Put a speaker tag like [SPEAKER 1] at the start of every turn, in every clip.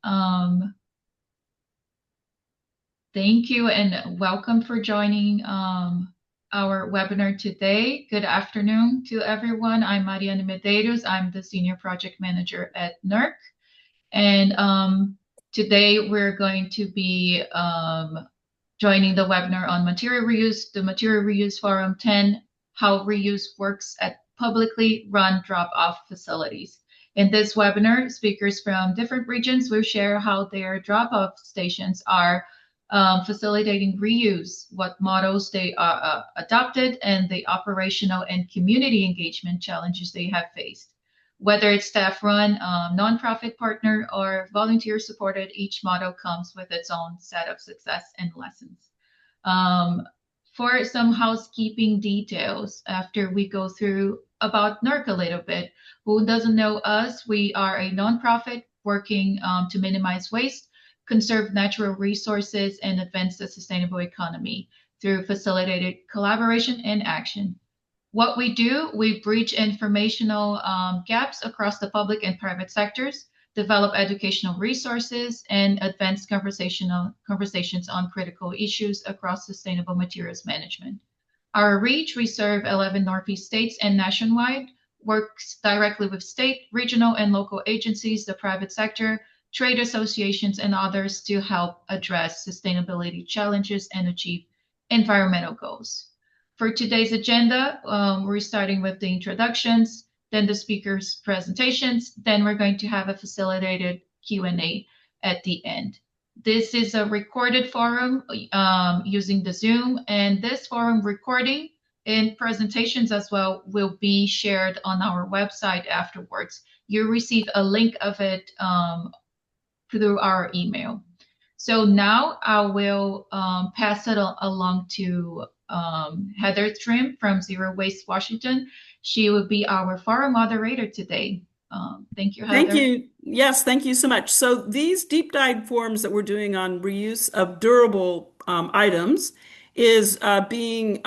[SPEAKER 1] Um, Thank you and welcome for joining our webinar today. Good afternoon to everyone. I'm Mariana Medeiros. I'm the Senior Project Manager at NERC. And today we're going to be joining the webinar on material reuse, the Material Reuse Forum 10, how reuse works at publicly run drop-off facilities. In this webinar, speakers from different regions will share how their drop-off stations are facilitating reuse, what models they are adopted, and the operational and community engagement challenges they have faced. Whether it's staff-run, nonprofit partner, or volunteer-supported, each model comes with its own set of success and lessons. Um, for some housekeeping details, after we go through about NERC a little bit, who doesn't know us, we are a nonprofit working to minimize waste, conserve natural resources, and advance the sustainable economy through facilitated collaboration and action. What we do, we bridge informational gaps across the public and private sectors, develop educational resources, and advance conversations on critical issues across sustainable materials management. Our reach, we serve 11 Northeast states and nationwide, works directly with state, regional, and local agencies, the private sector, trade associations, and others to help address sustainability challenges and achieve environmental goals. For today's agenda, we're starting with the introductions, then the speakers' presentations, then we're going to have a facilitated Q&A at the end. This is a recorded forum using the Zoom, and this forum recording and presentations as well will be shared on our website afterwards. You'll receive a link of it through our email. So now I will pass it along to Heather Trim from Zero Waste Washington. She will be our forum moderator today. Thank you,
[SPEAKER 2] Thank
[SPEAKER 1] Heather.
[SPEAKER 2] you. Yes, thank you so much. So these deep dive forums that we're doing on reuse of durable items is being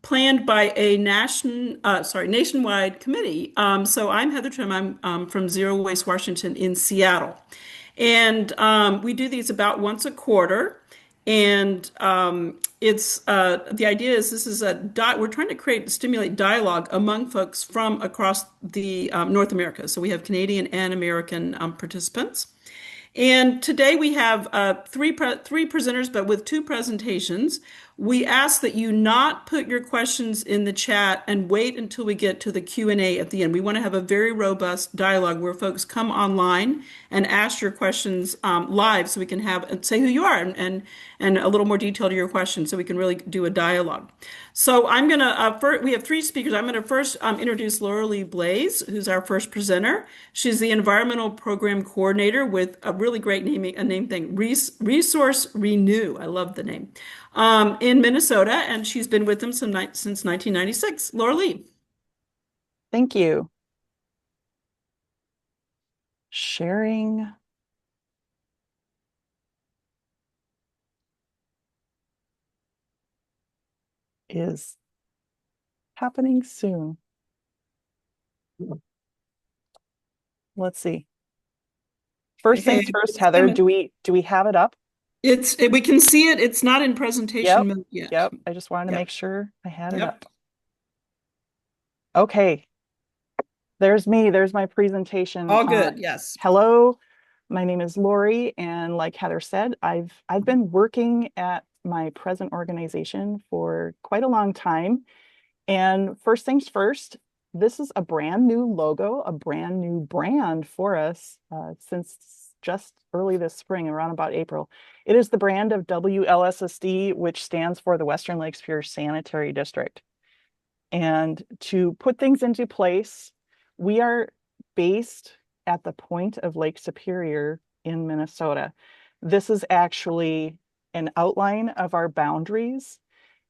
[SPEAKER 2] planned by a nationwide committee. So I'm Heather Trim. I'm from Zero Waste Washington in Seattle. And we do these about once a quarter. And it's the idea is this is we're trying to stimulate dialogue among folks from across the North America. So we have Canadian and American participants. And today we have three presenters, but with two presentations. We ask that you not put your questions in the chat and wait until we get to the Q&A at the end. We want to have a very robust dialogue where folks come online and ask your questions live so we can say who you are and a little more detail to your questions so we can really do a dialogue. So I'm going to, we have three speakers. I'm going to first introduce Laura Lee Blaze, who's our first presenter. She's the Environmental Program Coordinator with a really great name thing, Resource Renew. I love the name. In Minnesota, and she's been with them since 1996. Laura Lee.
[SPEAKER 3] Thank you. Sharing. Is happening soon. Let's see. First things first, Heather, do we have it up?
[SPEAKER 2] We can see it. It's not in presentation mode yet.
[SPEAKER 3] Yep. I just wanted to make sure I had it up. Okay. There's me. There's my presentation.
[SPEAKER 2] All good. Yes.
[SPEAKER 3] Hello. My name is Lori, and like Heather said, I've been working at my present organization for quite a long time. And first things first, this is a brand new logo, a brand new brand for us since just early this spring, around about April. It is the brand of WLSSD, which stands for the Western Lake Superior Sanitary District. And to put things into place, we are based at the point of Lake Superior in Minnesota. This is actually an outline of our boundaries,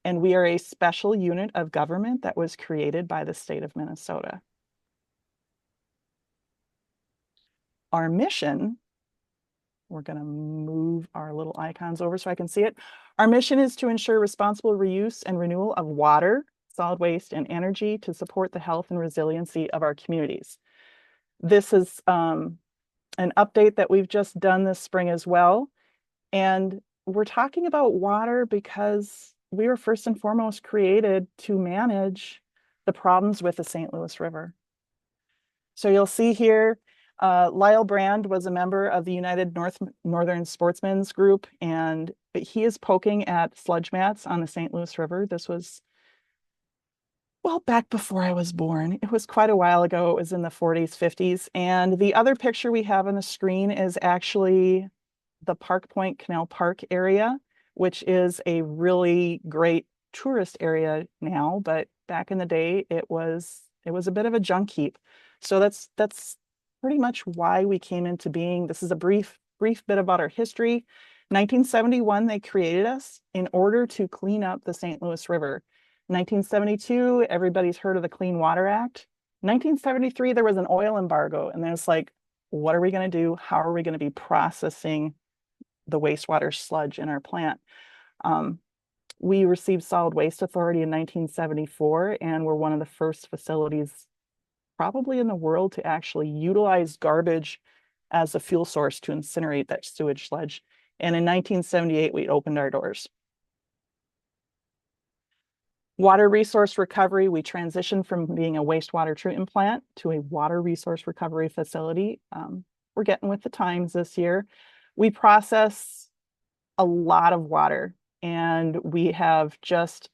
[SPEAKER 3] and we are a special unit of government that was created by the state of Minnesota. Our mission, we're going to move our little icons over so I can see it. Our mission is to ensure responsible reuse and renewal of water, solid waste, and energy to support the health and resiliency of our communities. This is an an update that we've just done this spring as well. And we're talking about water because we were first and foremost created to manage the problems with the St. Louis River. So you'll see here, Lyle Brand was a member of the United Northern Sportsmen's Group, and he is poking at sludge mats on the St. Louis River. This was, well, back before I was born. It was quite a while ago. It was in the 40s, 50s. And the other picture we have on the screen is actually the Park Point Canal Park area, which is a really great tourist area now, but back in the day, it was a bit of a junk heap. So that's pretty much why we came into being. This is a brief bit about our history. 1971, they created us in order to clean up the St. Louis River. 1972, everybody's heard of the Clean Water Act. 1973, there was an oil embargo, and there's like, what are we going to do? How are we going to be processing the wastewater sludge in our plant? We received Solid Waste Authority in 1974, and we're one of the first facilities probably in the world to actually utilize garbage as a fuel source to incinerate that sewage sludge. And in 1978, we opened our doors. Water resource recovery, we transitioned from being a wastewater treatment plant to a water resource recovery facility. We're getting with the times this year. We process a lot of water, and we have just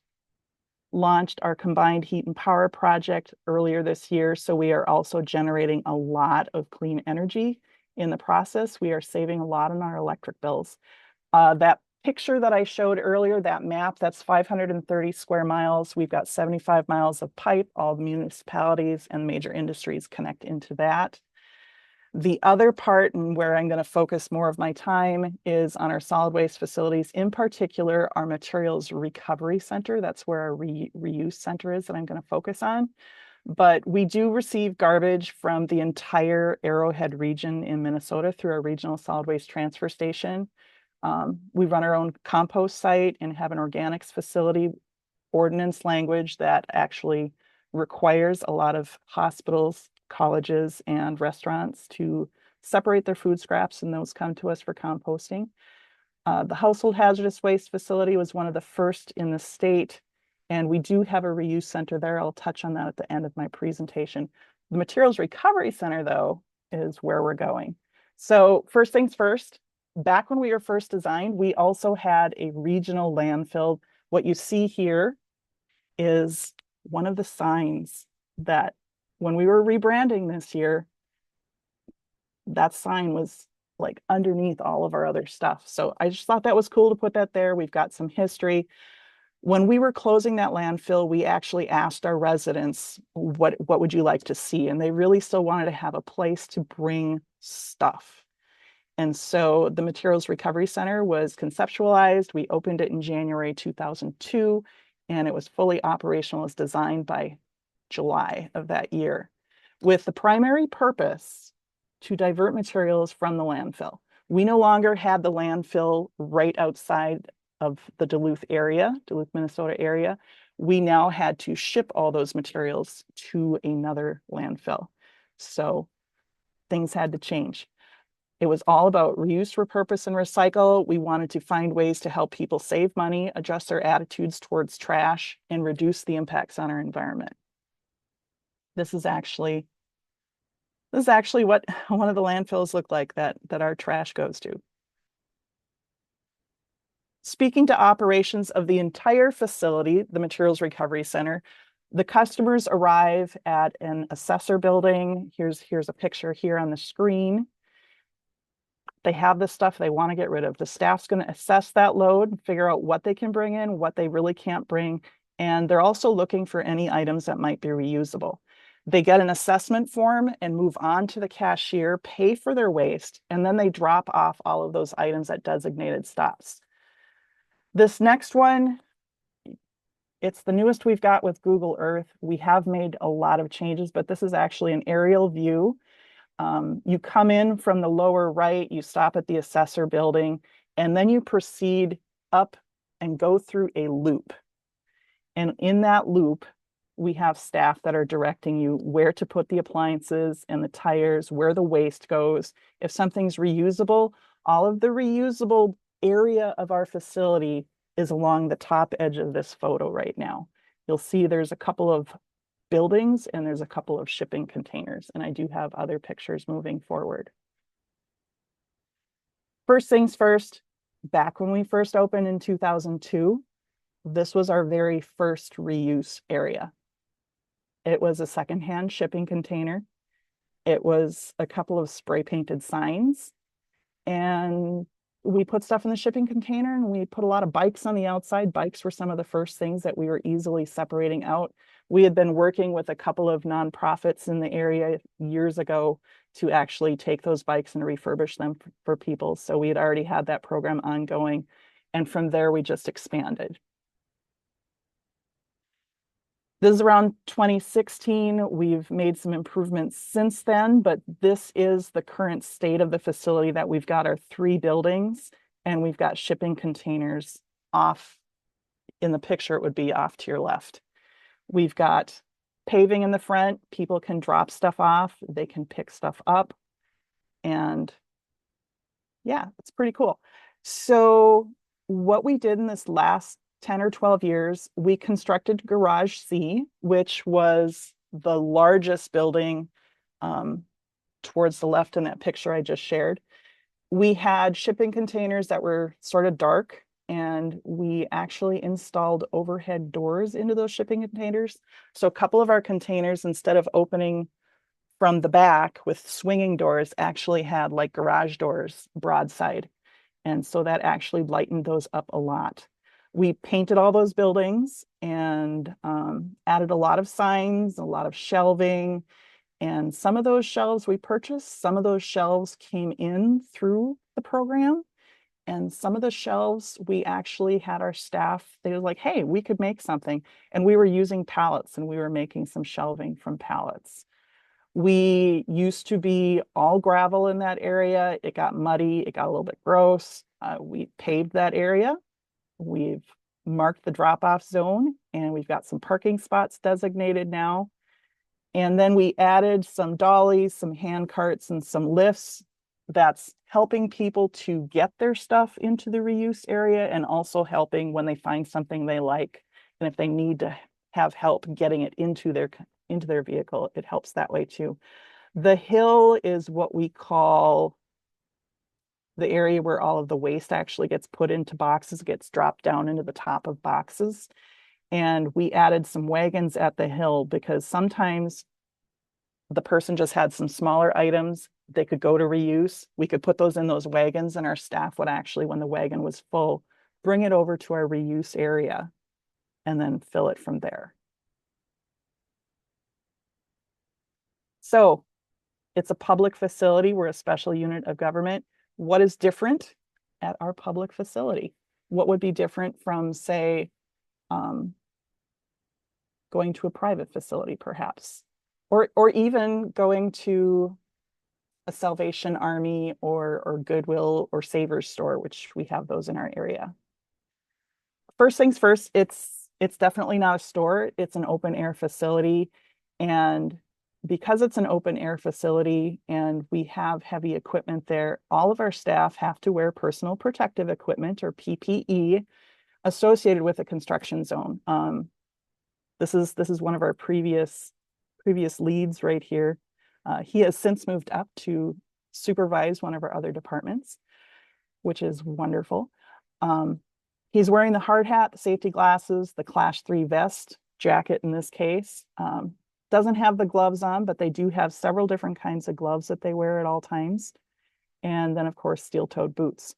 [SPEAKER 3] launched our combined heat and power project earlier this year. So we are also generating a lot of clean energy in the process. We are saving a lot on our electric bills. That picture that I showed earlier, that map, that's 530 square miles. We've got 75 miles of pipe. All the municipalities and major industries connect into that. The other part, and where I'm going to focus more of my time, is on our solid waste facilities, in particular, our materials recovery center. That's where our reuse center is that I'm going to focus on. But we do receive garbage from the entire Arrowhead region in Minnesota through our regional solid waste transfer station. We run our own compost site and have an organics facility ordinance language that actually requires a lot of hospitals, colleges, and restaurants to separate their food scraps, and those come to us for composting. The household hazardous waste facility was one of the first in the state, and we do have a reuse center there. I'll touch on that at the end of my presentation. The materials recovery center, though, is where we're going. So first things first, back when we were first designed, we also had a regional landfill. What you see here is one of the signs that when we were rebranding this year, that sign was like underneath all of our other stuff. So I just thought that was cool to put that there. We've got some history. When we were closing that landfill, we actually asked our residents, what would you like to see? And they really still wanted to have a place to bring stuff. And so the Materials Recovery Center was conceptualized. We opened it in January 2002, and it was fully operational as designed by July of that year, with the primary purpose to divert materials from the landfill. We no longer had the landfill right outside of the Duluth area, Duluth, Minnesota area. We now had to ship all those materials to another landfill. So things had to change. It was all about reuse, repurpose, and recycle. We wanted to find ways to help people save money, adjust their attitudes towards trash, and reduce the impacts on our environment. This is actually what one of the landfills look like that our trash goes to. Speaking to operations of the entire facility, the Materials Recovery Center, the customers arrive at an assessor building. Here's a picture here on the screen. They have the stuff they want to get rid of. The staff's going to assess that load, figure out what they can bring in, what they really can't bring, and they're also looking for any items that might be reusable. They get an assessment form and move on to the cashier, pay for their waste, and then they drop off all of those items at designated stops. This next one, it's the newest we've got with Google Earth. We have made a lot of changes, but this is actually an aerial view. You come in from the lower right, you stop at the assessor building, and then you proceed up and go through a loop. And in that loop, we have staff that are directing you where to put the appliances and the tires, where the waste goes. If something's reusable, all of the reusable area of our facility is along the top edge of this photo right now. You'll see there's a couple of buildings and there's a couple of shipping containers, and I do have other pictures moving forward. First things first, back when we first opened in 2002, this was our very first reuse area. It was a secondhand shipping container. It was a couple of spray painted signs, and we put stuff in the shipping container and we put a lot of bikes on the outside. Bikes were some of the first things that we were easily separating out. We had been working with a couple of nonprofits in the area years ago to actually take those bikes and refurbish them for people. So we had already had that program ongoing. And from there, we just expanded. This is around 2016. We've made some improvements since then, but this is the current state of the facility that we've got our 3 buildings and we've got shipping containers off. In the picture, it would be off to your left. We've got paving in the front. People can drop stuff off. They can pick stuff up. And yeah, it's pretty cool. So what we did in this last 10 or 12 years, we constructed Garage C, which was the largest building towards the left in that picture I just shared. We had shipping containers that were sort of dark, and we actually installed overhead doors into those shipping containers. So a couple of our containers, instead of opening from the back with swinging doors, actually had like garage doors broadside. And so that actually lightened those up a lot. We painted all those buildings and added a lot of signs, a lot of shelving. And some of those shelves we purchased, some of those shelves came in through the program. And some of the shelves, we actually had our staff, they were like, hey, we could make something. And we were using pallets and we were making some shelving from pallets. We used to be all gravel in that area. It got muddy, it got a little bit gross. We paved that area. We've marked the drop-off zone and we've got some parking spots designated now. And then we added some dollies, some hand carts, and some lifts that's helping people to get their stuff into the reuse area and also helping when they find something they like. And if they need to have help getting it into their vehicle, it helps that way too. The hill is what we call the area where all of the waste actually gets put into boxes, gets dropped down into the top of boxes. And we added some wagons at the hill because sometimes the person just had some smaller items. They could go to reuse. We could put those in those wagons and our staff would actually, when the wagon was full, bring it over to our reuse area and then fill it from there. So it's a public facility. We're a special unit of government. What is different at our public facility? What would be different from, say, going to a private facility, perhaps, or even going to a Salvation Army or Goodwill or Savers store, which we have those in our area. First things first, it's definitely not a store. It's an open air facility, and because it's an open air facility and we have heavy equipment there, all of our staff have to wear personal protective equipment or PPE associated with a construction zone. This is one of our previous leads right here. He has since moved up to supervise one of our other departments, which is wonderful. He's wearing the hard hat, the safety glasses, the Class 3 vest, jacket in this case. Doesn't have the gloves on, but they do have several different kinds of gloves that they wear at all times. And then, of course, steel-toed boots.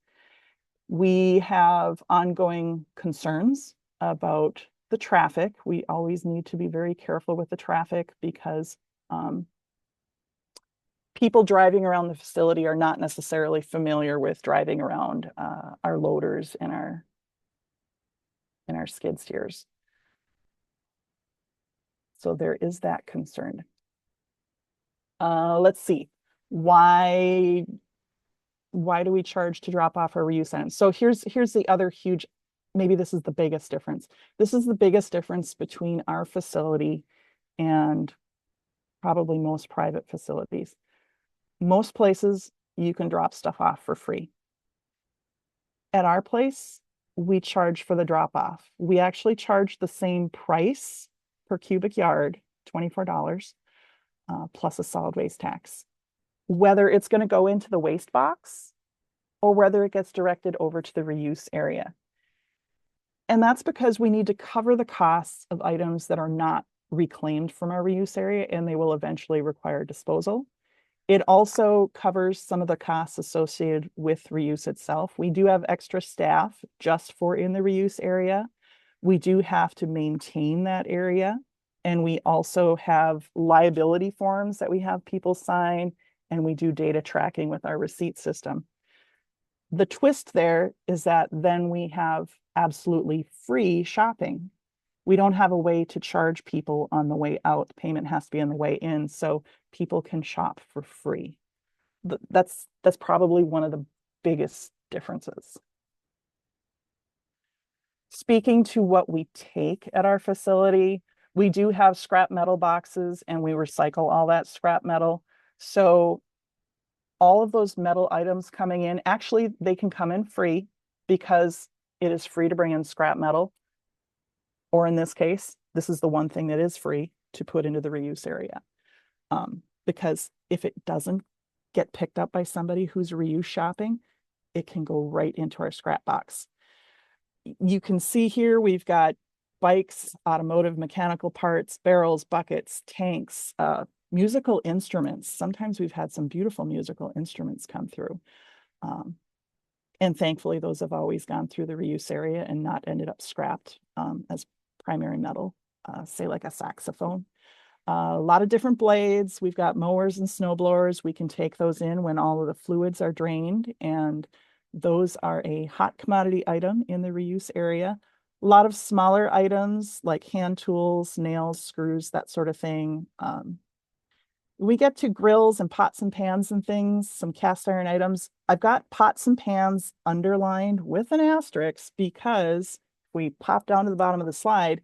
[SPEAKER 3] We have ongoing concerns about the traffic. We always need to be very careful with the traffic because people driving around the facility are not necessarily familiar with driving around our loaders and our skid steers. So there is that concern. Let's see. Why do we charge to drop off our reuse items? So here's the other huge maybe this is the biggest difference. This is the biggest difference between our facility and probably most private facilities. Most places you can drop stuff off for free. At our place, we charge for the drop off. We actually charge the same price per cubic yard, $24, plus a solid waste tax. Whether it's going to go into the waste box or whether it gets directed over to the reuse area. And that's because we need to cover the costs of items that are not reclaimed from our reuse area and they will eventually require disposal. It also covers some of the costs associated with reuse itself. We do have extra staff just for in the reuse area. We do have to maintain that area. And we also have liability forms that we have people sign, and we do data tracking with our receipt system. The twist there is that then we have absolutely free shopping. We don't have a way to charge people on the way out. Payment has to be on the way in, so people can shop for free. That's probably one of the biggest differences. Speaking to what we take at our facility, we do have scrap metal boxes and we recycle all that scrap metal. So all of those metal items coming in, actually, they can come in free because it is free to bring in scrap metal. Or in this case, this is the one thing that is free to put into the reuse area. Because if it doesn't get picked up by somebody who's reuse shopping, it can go right into our scrap box. You can see here, we've got bikes, automotive, mechanical parts, barrels, buckets, tanks, musical instruments. Sometimes we've had some beautiful musical instruments come through. And thankfully, those have always gone through the reuse area and not ended up scrapped as primary metal, say like a saxophone. A lot of different blades. We've got mowers and snow blowers. We can take those in when all of the fluids are drained, and those are a hot commodity item in the reuse area. A lot of smaller items like hand tools, nails, screws, that sort of thing. We get to grills and pots and pans and things, some cast iron items. I've got pots and pans underlined with an asterisk because if we pop down to the bottom of the slide,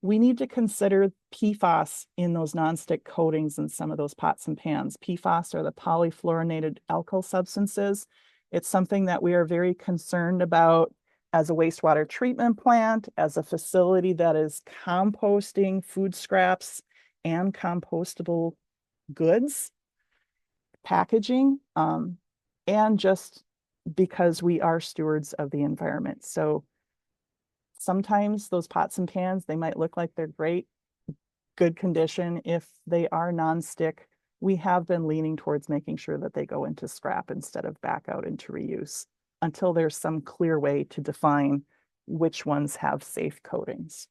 [SPEAKER 3] we need to consider PFAS in those nonstick coatings in some of those pots and pans. PFAS are the polyfluorinated alkyl substances. It's something that we are very concerned about as a wastewater treatment plant, as a facility that is composting food scraps and compostable goods, packaging, and just because we are stewards of the environment. So sometimes those pots and pans, they might look like they're great, good condition. If they are nonstick, we have been leaning towards making sure that they go into scrap instead of back out into reuse until there's some clear way to define which ones have safe coatings.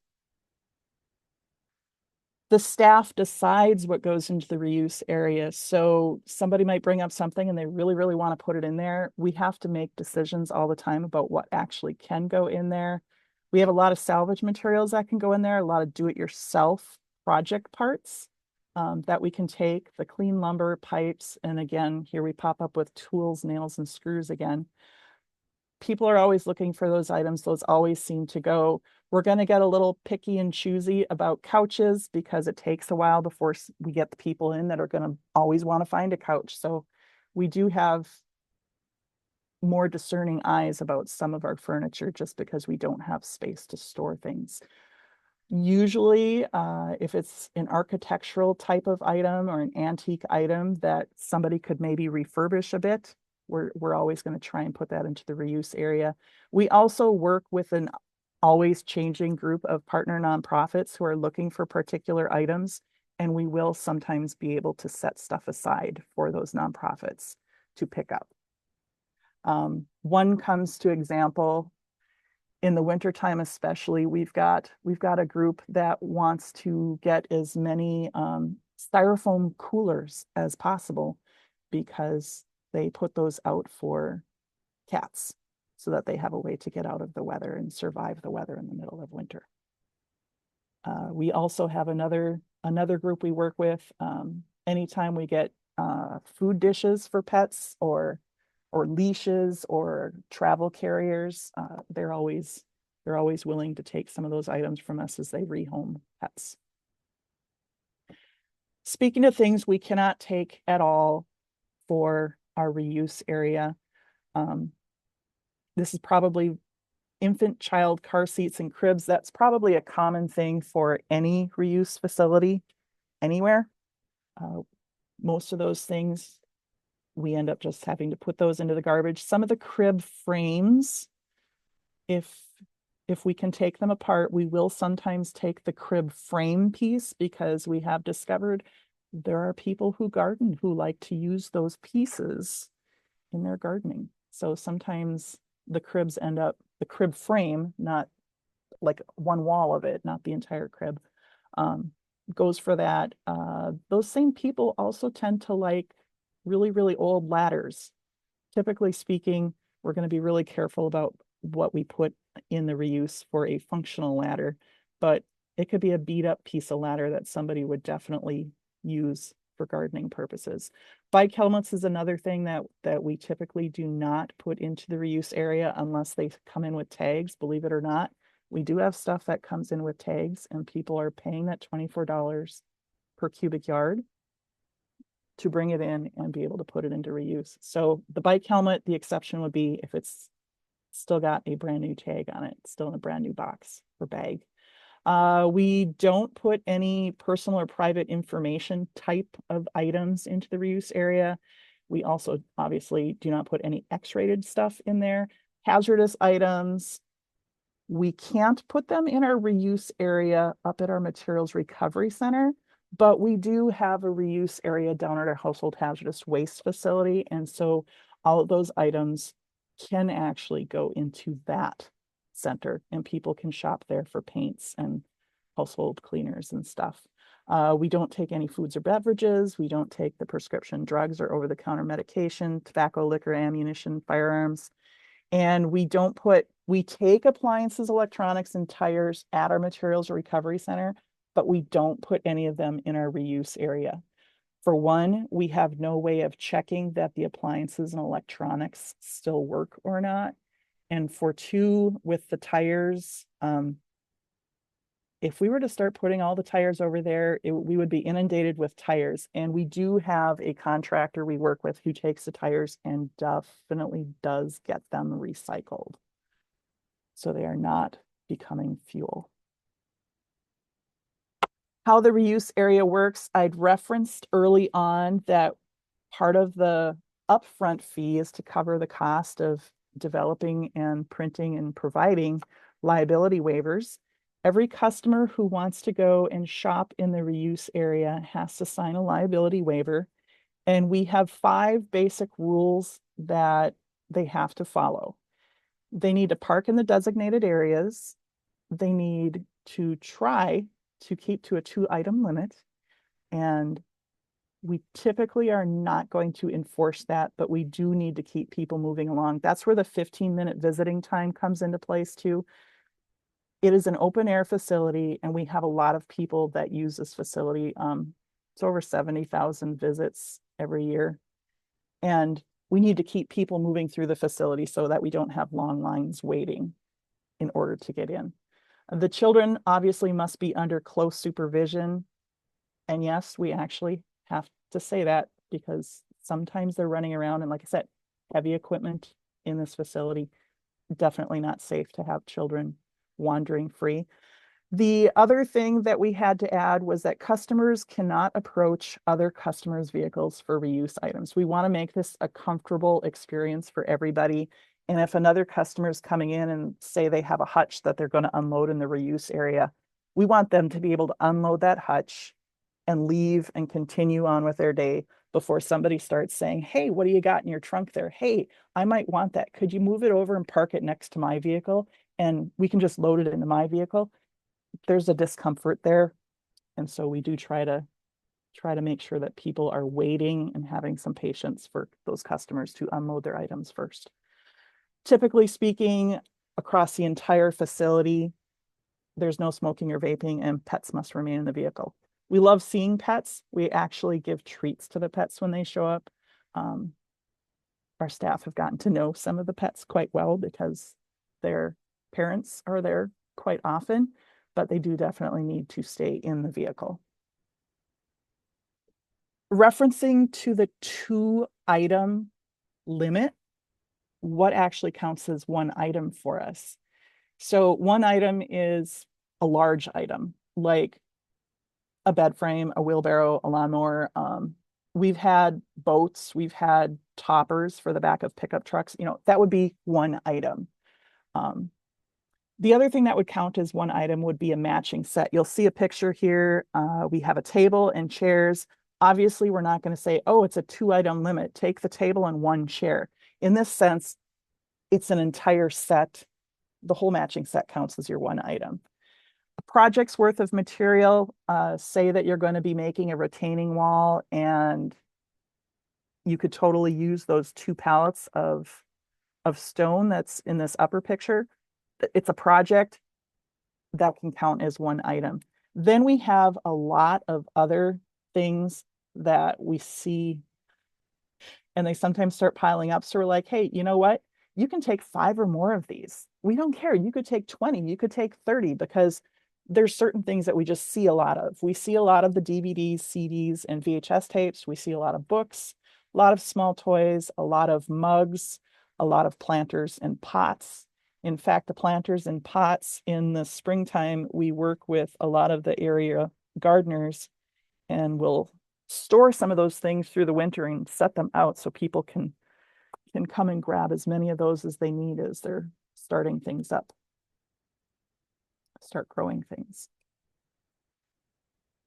[SPEAKER 3] The staff decides what goes into the reuse area. So somebody might bring up something and they really, really want to put it in there. We have to make decisions all the time about what actually can go in there. We have a lot of salvage materials that can go in there, a lot of do-it-yourself project parts that we can take, the clean lumber, pipes, and again, here we pop up with tools, nails, and screws again. People are always looking for those items. Those always seem to go. We're going to get a little picky and choosy about couches because it takes a while before we get the people in that are going to always want to find a couch. So we do have more discerning eyes about some of our furniture just because we don't have space to store things. Usually, if it's an architectural type of item or an antique item that somebody could maybe refurbish a bit, we're always going to try and put that into the reuse area. We also work with an always changing group of partner nonprofits who are looking for particular items, and we will sometimes be able to set stuff aside for those nonprofits to pick up. One comes to example in the wintertime, especially, we've got a group that wants to get as many styrofoam coolers as possible because they put those out for cats so that they have a way to get out of the weather and survive the weather in the middle of winter. We also have another group we work with. Anytime we get food dishes for pets or leashes or travel carriers, they're always they're always willing to take some of those items from us as they rehome pets. Speaking of things we cannot take at all for our reuse area, this is probably infant child car seats and cribs. That's probably a common thing for any reuse facility anywhere. Most of those things, we end up just having to put those into the garbage. Some of the crib frames, if we can take them apart, we will sometimes take the crib frame piece, because we have discovered there are people who garden who like to use those pieces in their gardening. So sometimes the cribs end up, the crib frame, not like one wall of it, not the entire crib, goes for that. Those same people also tend to like really, really old ladders. Typically speaking, we're going to be really careful about what we put in the reuse for a functional ladder, but it could be a beat up piece of ladder that somebody would definitely use for gardening purposes. Bike helmets is another thing that we typically do not put into the reuse area unless they come in with tags. Believe it or not, we do have stuff that comes in with tags, and people are paying that $24 per cubic yard to bring it in and be able to put it into reuse. So the bike helmet, the exception would be if it's still got a brand new tag on it, still in a brand new box or bag. We don't put any personal or private information type of items into the reuse area. We also obviously do not put any X-rated stuff in there. Hazardous items, we can't put them in our reuse area up at our materials recovery center, but we do have a reuse area down at our household hazardous waste facility. And so all of those items can actually go into that center, and people can shop there for paints and household cleaners and stuff. We don't take any foods or beverages. We don't take the prescription drugs or over-the-counter medication, tobacco, liquor, ammunition, firearms. And we take appliances, electronics, and tires at our materials recovery center, but we don't put any of them in our reuse area. For one, we have no way of checking that the appliances and electronics still work or not. And for two, with the tires, if we were to start putting all the tires over there, we would be inundated with tires. And we do have a contractor we work with who takes the tires and definitely does get them recycled, so they are not becoming fuel. How the reuse area works, I'd referenced early on that part of the upfront fee is to cover the cost of developing and printing and providing liability waivers. Every customer who wants to go and shop in the reuse area has to sign a liability waiver. And we have 5 basic rules that they have to follow. They need to park in the designated areas. They need to try to keep to a 2-item limit. And we typically are not going to enforce that, but we do need to keep people moving along. That's where the 15-minute visiting time comes into place too. It is an open air facility, and we have a lot of people that use this facility. It's over 70,000 visits every year. And we need to keep people moving through the facility so that we don't have long lines waiting in order to get in. The children obviously must be under close supervision. And yes, we actually have to say that because sometimes they're running around, and like I said, heavy equipment in this facility, definitely not safe to have children wandering free. The other thing that we had to add was that customers cannot approach other customers' vehicles for reuse items. We want to make this a comfortable experience for everybody. And if another customer is coming in and say they have a hutch that they're going to unload in the reuse area, we want them to be able to unload that hutch and leave and continue on with their day before somebody starts saying, hey, what do you got in your trunk there? Hey, I might want that. Could you move it over and park it next to my vehicle? And we can just load it into my vehicle. There's a discomfort there. And so we do try to make sure that people are waiting and having some patience for those customers to unload their items first. Typically speaking, across the entire facility, there's no smoking or vaping, and pets must remain in the vehicle. We love seeing pets. We actually give treats to the pets when they show up. Our staff have gotten to know some of the pets quite well because they're Parents are there quite often, but they do definitely need to stay in the vehicle. Referencing to the 2-item limit, what actually counts as 1 item for us? So 1 item is a large item, like a bed frame, a wheelbarrow, a lawnmower. We've had boats, we've had toppers for the back of pickup trucks. That would be 1 item. The other thing that would count as 1 item would be a matching set. You'll see a picture here. We have a table and chairs. Obviously, we're not going to say, oh, it's a 2-item limit. Take the table and 1 chair. In this sense, it's an entire set. The whole matching set counts as your 1 item. A project's worth of material, say that you're going to be making a retaining wall, and you could totally use those 2 pallets of stone that's in this upper picture. It's a project that can count as 1 item. Then we have a lot of other things that we see, and they sometimes start piling up. So we're like, hey, you know what? You can take 5 or more of these. We don't care. You could take 20, you could take 30, because there's certain things that we just see a lot of. We see a lot of the DVDs, CDs, and VHS tapes. We see a lot of books, a lot of small toys, a lot of mugs, a lot of planters and pots. In fact, the planters and pots in the springtime, we work with a lot of the area gardeners, and we'll store some of those things through the winter and set them out so people can come and grab as many of those as they need as they're starting things up, start growing things.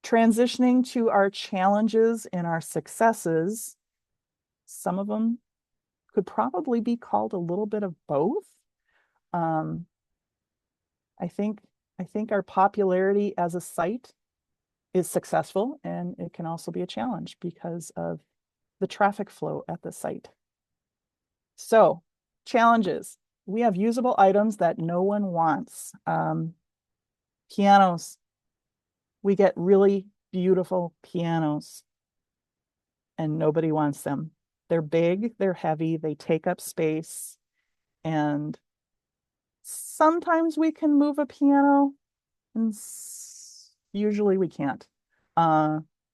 [SPEAKER 3] Transitioning to our challenges and our successes, some of them could probably be called a little bit of both. I think our popularity as a site is successful, and it can also be a challenge because of the traffic flow at the site. So, challenges. We have usable items that no one wants. Pianos. We get really beautiful pianos, and nobody wants them. They're big, they're heavy, they take up space, and sometimes we can move a piano, and usually we can't.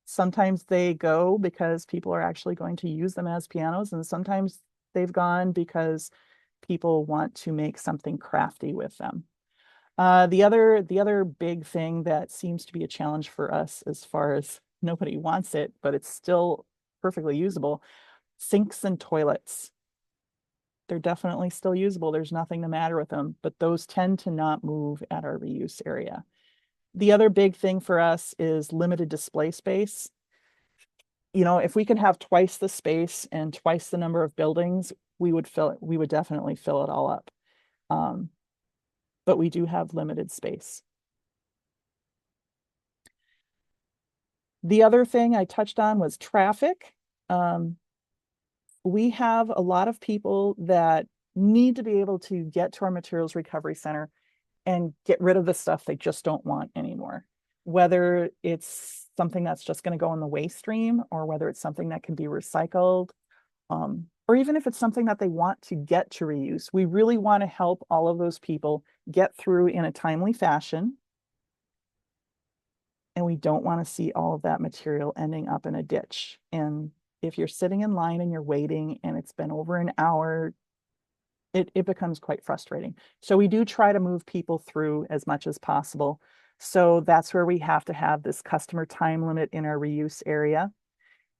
[SPEAKER 3] Sometimes they go because people are actually going to use them as pianos, and sometimes they've gone because people want to make something crafty with them. The other big thing that seems to be a challenge for us, as far as nobody wants it, but it's still perfectly usable, sinks and toilets. They're definitely still usable. There's nothing the matter with them, but those tend to not move at our reuse area. The other big thing for us is limited display space. If we could have twice the space and twice the number of buildings, we would definitely fill it all up. But we do have limited space. The other thing I touched on was traffic. We have a lot of people that need to be able to get to our materials recovery center and get rid of the stuff they just don't want anymore. Whether it's something that's just going to go in the waste stream, or whether it's something that can be recycled, or even if it's something that they want to get to reuse. We really want to help all of those people get through in a timely fashion. And we don't want to see all of that material ending up in a ditch. And if you're sitting in line and you're waiting and it's been over an hour, it becomes quite frustrating. So we do try to move people through as much as possible. So that's where we have to have this customer time limit in our reuse area.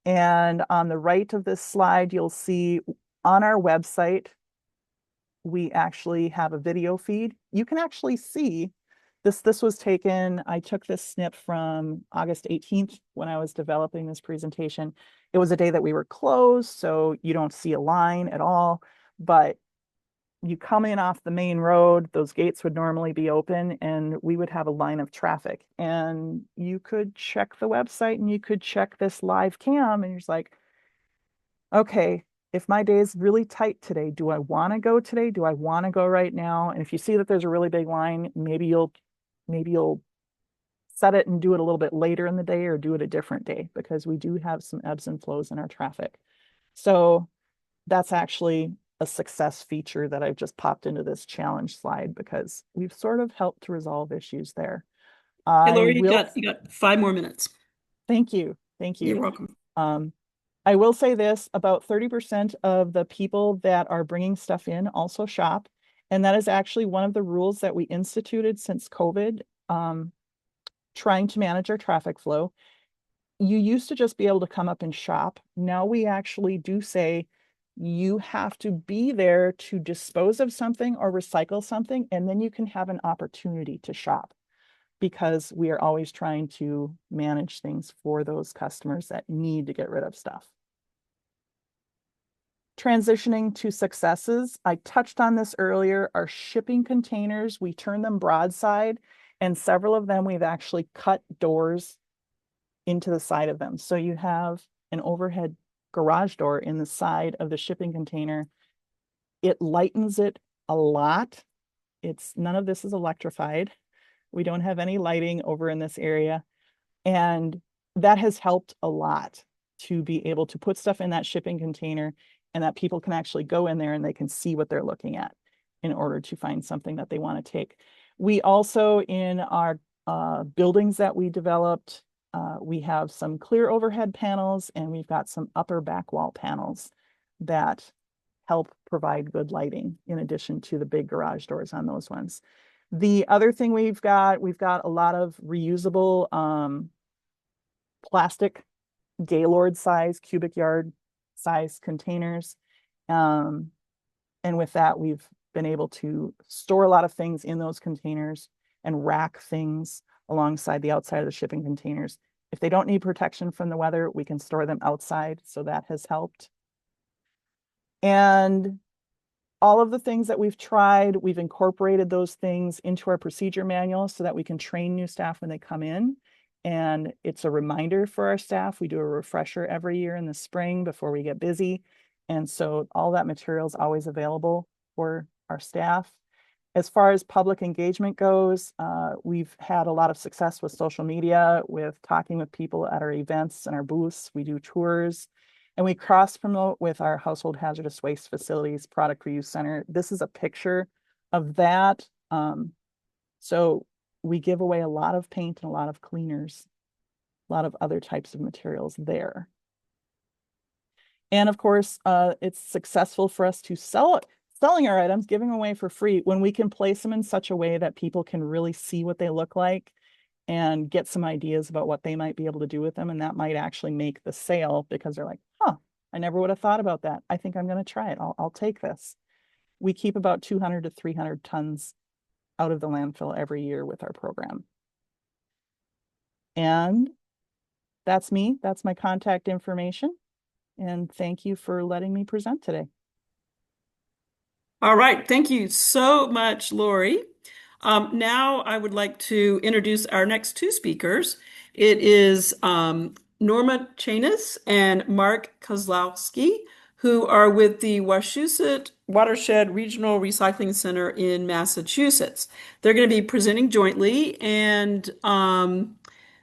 [SPEAKER 3] And on the right of this slide, you'll see on our website, we actually have a video feed. You can actually see this was taken, I took this snip from August 18th when I was developing this presentation. It was a day that we were closed, so you don't see a line at all, but you come in off the main road, those gates would normally be open, and we would have a line of traffic. And you could check the website and you could check this live cam, and you're just like, okay, if my day is really tight today, do I want to go today? Do I want to go right now? And if you see that there's a really big line, maybe you'll set it and do it a little bit later in the day, or do it a different day, because we do have some ebbs and flows in our traffic. So that's actually a success feature that I've just popped into this challenge slide because we've sort of helped to resolve issues there.
[SPEAKER 2] Hey,
[SPEAKER 3] I
[SPEAKER 2] Laura,
[SPEAKER 3] will,
[SPEAKER 2] you got 5 more minutes.
[SPEAKER 3] thank you, thank
[SPEAKER 2] You're
[SPEAKER 3] you.
[SPEAKER 2] welcome.
[SPEAKER 3] I will say this, about 30% of the people that are bringing stuff in also shop. And that is actually one of the rules that we instituted since COVID, trying to manage our traffic flow. You used to just be able to come up and shop. Now we actually do say you have to be there to dispose of something or recycle something, and then you can have an opportunity to shop because we are always trying to manage things for those customers that need to get rid of stuff. Transitioning to successes, I touched on this earlier. Our shipping containers, we turn them broadside, and several of them we've actually cut doors into the side of them. So you have an overhead garage door in the side of the shipping container. It lightens it a lot. None of this is electrified. We don't have any lighting over in this area. And that has helped a lot to be able to put stuff in that shipping container and that people can actually go in there and they can see what they're looking at in order to find something that they want to take. We also, in our buildings that we developed, we have some clear overhead panels and we've got some upper back wall panels that help provide good lighting in addition to the big garage doors on those ones. The other thing we've got a lot of reusable plastic Gaylord size, cubic yard size containers. And with that, we've been able to store a lot of things in those containers and rack things alongside the outside of the shipping containers. If they don't need protection from the weather, we can store them outside. So that has helped. And all of the things that we've tried, we've incorporated those things into our procedure manual so that we can train new staff when they come in. And it's a reminder for our staff. We do a refresher every year in the spring before we get busy. And so all that material is always available for our staff. As far as public engagement goes, we've had a lot of success with social media, with talking with people at our events and our booths. We do tours. And we cross promote with our household hazardous waste facilities product reuse center. This is a picture of that. So we give away a lot of paint and a lot of cleaners, a lot of other types of materials there. And of course, it's successful for us to selling our items, giving away for free when we can place them in such a way that people can really see what they look like and get some ideas about what they might be able to do with them. And that might actually make the sale because they're like, huh, I never would have thought about that. I think I'm going to try it. I'll take this. We keep about 200 to 300 tons out of the landfill every year with our program. And that's me. That's my contact information. And thank you for letting me present today.
[SPEAKER 2] All right. Thank you so much, Lori. Now I would like to introduce our next two speakers. It is Norma Chanis and Mark Kozlowski, who are with the Wachusett Watershed Regional Recycling Center in Massachusetts. They're going to be presenting jointly. And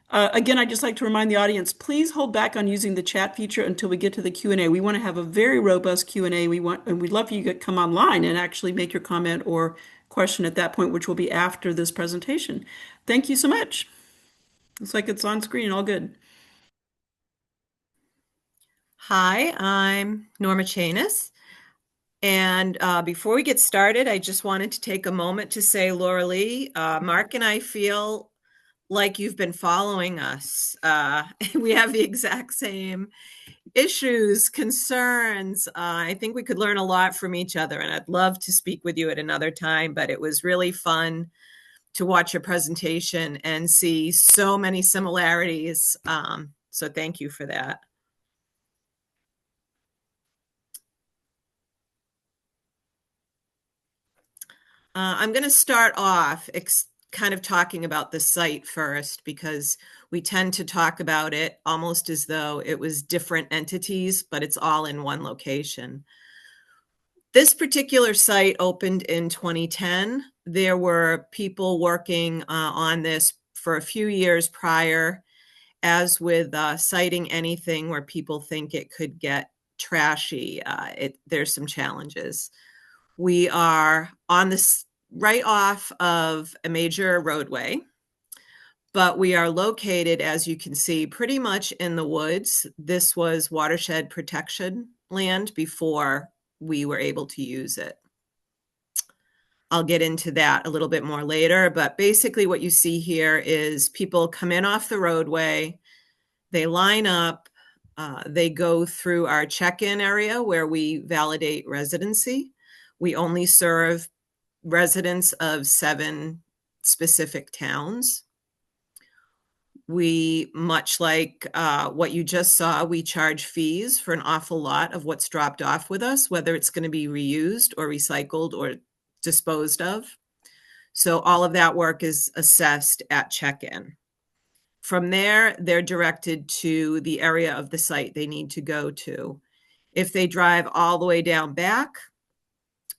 [SPEAKER 2] again, I'd just like to remind the audience, please hold back on using the chat feature until we get to the Q&A. We want to have a very robust Q&A. And we'd love for you to come online and actually make your comment or question at that point, which will be after this presentation. Thank you so much. Looks like it's on screen, all good.
[SPEAKER 4] Hi, I'm Norma Chanis. And before we get started, I just wanted to take a moment to say, Laura Lee, Mark and I feel like you've been following us. We have the exact same issues, concerns. I think we could learn a lot from each other, and I'd love to speak with you at another time, but it was really fun to watch your presentation and see so many similarities. So thank you for that. I'm going to start off kind of talking about the site first, because we tend to talk about it almost as though it was different entities, but it's all in one location. This particular site opened in 2010. There were people working on this for a few years prior. As with citing anything where people think it could get trashy. There's some challenges. We are on this right off of a major roadway, but we are located, as you can see, pretty much in the woods. This was watershed protection land before we were able to use it. I'll get into that a little bit more later, but basically what you see here is people come in off the roadway, they line up, they go through our check-in area where we validate residency. We only serve residents of 7 specific towns. We, much like what you just saw, we charge fees for an awful lot of what's dropped off with us, whether it's going to be reused or recycled or disposed of. So all of that work is assessed at check-in. From there, they're directed to the area of the site they need to go to. If they drive all the way down back,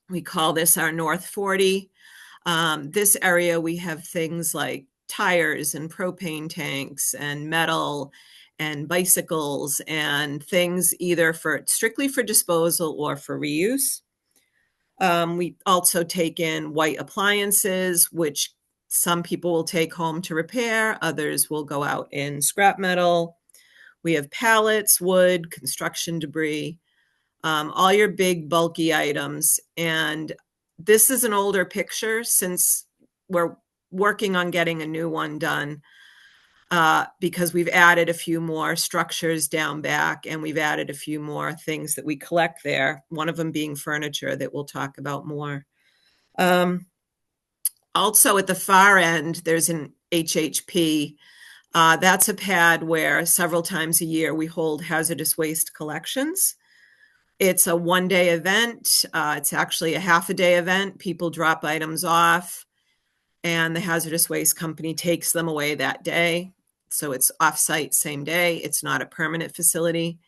[SPEAKER 4] we call this our North 40. This area, we have things like tires and propane tanks and metal and bicycles and things either strictly for disposal or for reuse. We also take in white appliances, which some people will take home to repair, others will go out in scrap metal. We have pallets, wood, construction debris, all your big bulky items. And this is an older picture since we're working on getting a new one done because we've added a few more structures down back and we've added a few more things that we collect there, one of them being furniture that we'll talk about more. Also at the far end, there's an HHP. That's a pad where several times a year we hold hazardous waste collections. It's a one-day event. It's actually a half-a-day event. People drop items off and the hazardous waste company takes them away that day. So it's off-site same day. It's not a permanent facility.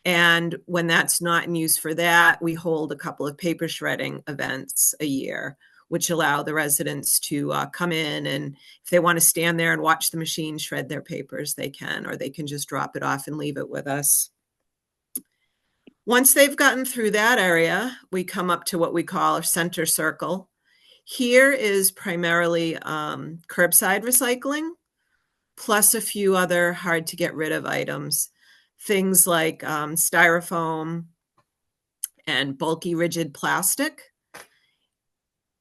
[SPEAKER 4] And when that's not in use for that, we hold a couple of paper shredding events a year, which allow the residents to come in, and if they want to stand there and watch the machine shred their papers, they can, or they can just drop it off and leave it with us. Once they've gotten through that area, we come up to what we call our center circle. Here is primarily curbside recycling, plus a few other hard to get rid of items. Things like styrofoam and bulky rigid plastic.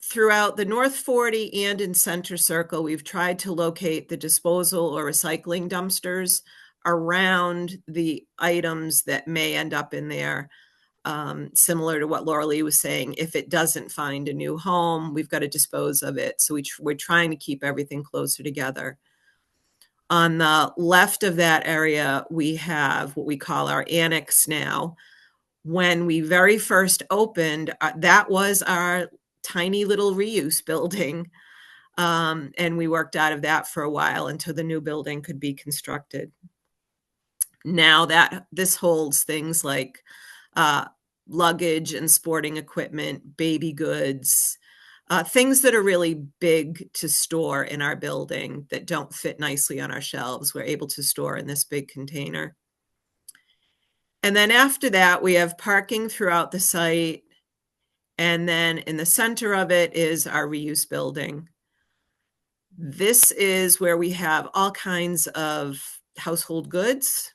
[SPEAKER 4] Throughout the North 40 and in Center Circle, we've tried to locate the disposal or recycling dumpsters around the items that may end up in there. Similar to what Laura Lee was saying, if it doesn't find a new home, we've got to dispose of it. So we're trying to keep everything closer together. On the left of that area, we have what we call our annex now. When we very first opened, that was our tiny little reuse building. And we worked out of that for a while until the new building could be constructed. Now that this holds things like luggage and sporting equipment, baby goods, things that are really big to store in our building that don't fit nicely on our shelves, we're able to store in this big container. And then after that, we have parking throughout the site. And then in the center of it is our reuse building. This is where we have all kinds of household goods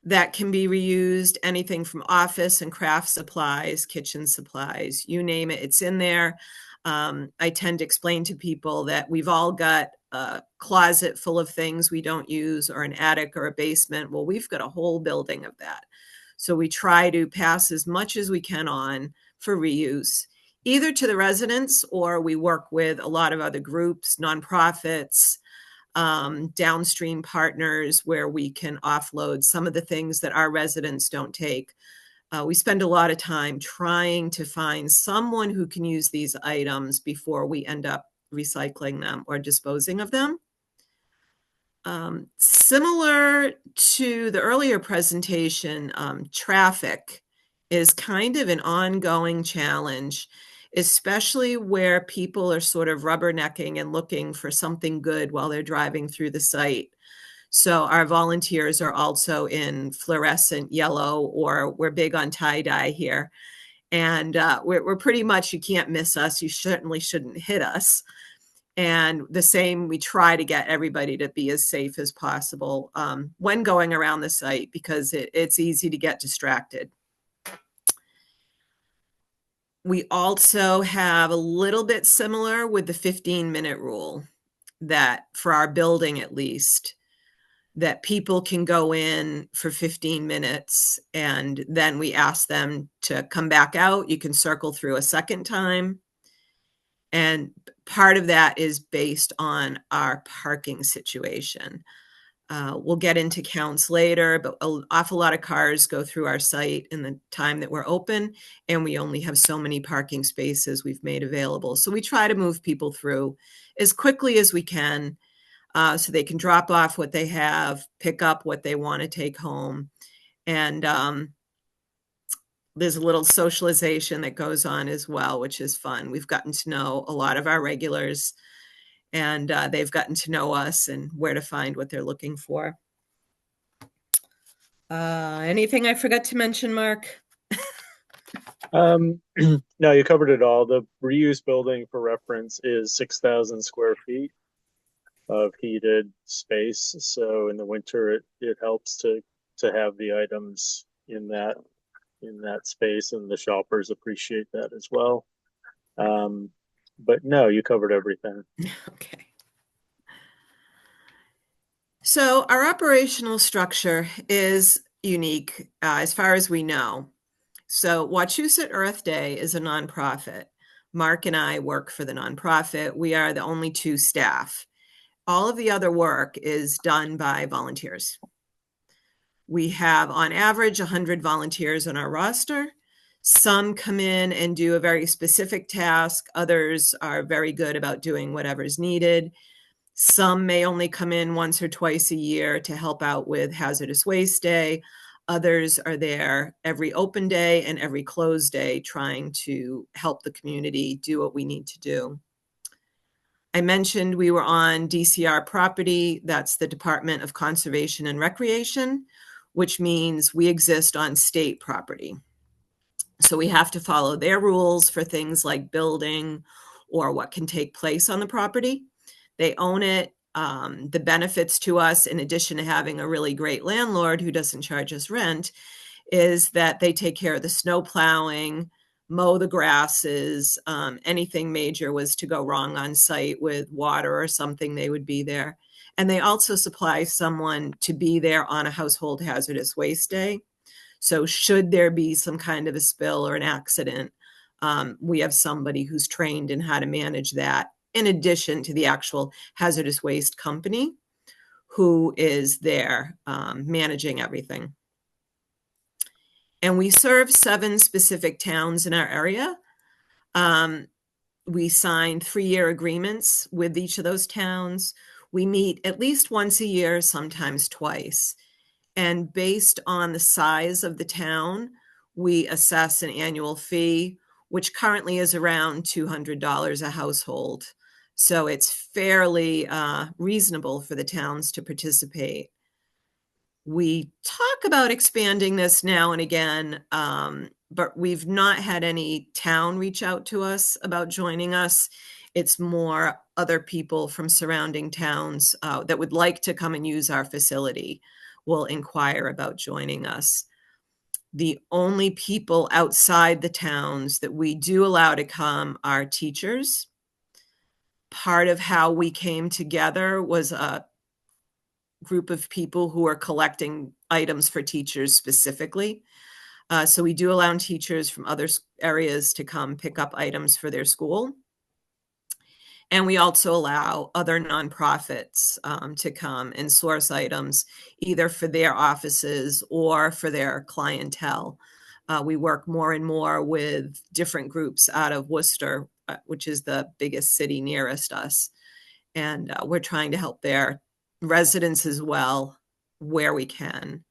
[SPEAKER 4] that can be reused, anything from office and craft supplies, kitchen supplies, you name it, it's in there. I tend to explain to people that we've all got a closet full of things we don't use, or an attic or a basement. Well, we've got a whole building of that. So we try to pass as much as we can on for reuse, either to the residents, or we work with a lot of other groups, nonprofits, downstream partners, where we can offload some of the things that our residents don't take. We spend a lot of time trying to find someone who can use these items before we end up recycling them or disposing of them. Similar to the earlier presentation, traffic is kind of an ongoing challenge, especially where people are sort of rubbernecking and looking for something good while they're driving through the site. So our volunteers are also in fluorescent yellow, or we're big on tie-dye here. And we're pretty much, you can't miss us. You certainly shouldn't hit us. And the same, we try to get everybody to be as safe as possible when going around the site, because it's easy to get distracted. We also have a little bit similar with the 15-minute rule, that for our building at least, that people can go in for 15 minutes and then we ask them to come back out. You can circle through a second time. And part of that is based on our parking situation. We'll get into counts later, but an awful lot of cars go through our site in the time that we're open, and we only have so many parking spaces we've made available. So we try to move people through as quickly as we can, so they can drop off what they have, pick up what they want to take home. And there's a little socialization that goes on as well, which is fun. We've gotten to know a lot of our regulars, and they've gotten to know us and where to find what they're looking for. Anything I forgot to mention, Mark?
[SPEAKER 5] No, you covered it all. The reuse building, for reference, is 6,000 square feet of heated space. So in the winter, it helps to have the items in that space, and the shoppers appreciate that as well. But no, you covered everything.
[SPEAKER 4] Okay. So our operational structure is unique as far as we know. So Wachusett Earth Day is a nonprofit. Mark and I work for the nonprofit. We are the only two staff. All of the other work is done by volunteers. We have, on average, 100 volunteers on our roster. Some come in and do a very specific task. Others are very good about doing whatever's needed. Some may only come in once or twice a year to help out with Hazardous Waste Day. Others are there every open day and every closed day, trying to help the community do what we need to do. I mentioned we were on DCR property. That's the Department of Conservation and Recreation, which means we exist on state property. So we have to follow their rules for things like building or what can take place on the property. They own it. The benefits to us, in addition to having a really great landlord who doesn't charge us rent, is that they take care of the snow plowing, mow the grasses. Anything major was to go wrong on site with water or something, they would be there. And they also supply someone to be there on a household hazardous waste day. So should there be some kind of a spill or an accident, we have somebody who's trained in how to manage that, in addition to the actual hazardous waste company who is there managing everything. And we serve 7 specific towns in our area. We signed 3-year agreements with each of those towns. We meet at least once a year, sometimes twice. And based on the size of the town, we assess an annual fee, which currently is around $200 a household. So it's fairly reasonable for the towns to participate. We talk about expanding this now and again, but we've not had any town reach out to us about joining us. It's more other people from surrounding towns that would like to come and use our facility will inquire about joining us. The only people outside the towns that we do allow to come are teachers. Part of how we came together was a group of people who are collecting items for teachers specifically. So we do allow teachers from other areas to come pick up items for their school. And we also allow other nonprofits to come and source items either for their offices or for their clientele. We work more and more with different groups out of Worcester, which is the biggest city nearest us. And we're trying to help their residents as well where we can.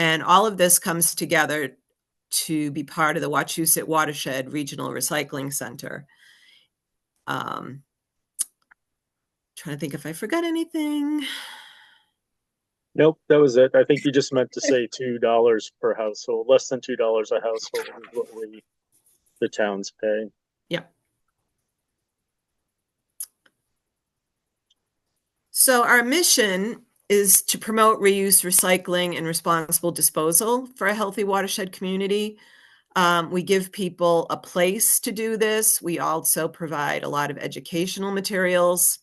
[SPEAKER 4] And all of this comes together to be part of the Wachusett Watershed Regional Recycling Center. Trying to think if I forgot anything.
[SPEAKER 5] Nope, that was it. I think you just meant to say $2 per household. Less than $2 a household is what the towns pay.
[SPEAKER 4] Yeah. So our mission is to promote reuse, recycling, and responsible disposal for a healthy watershed community. We give people a place to do this. We also provide a lot of educational materials.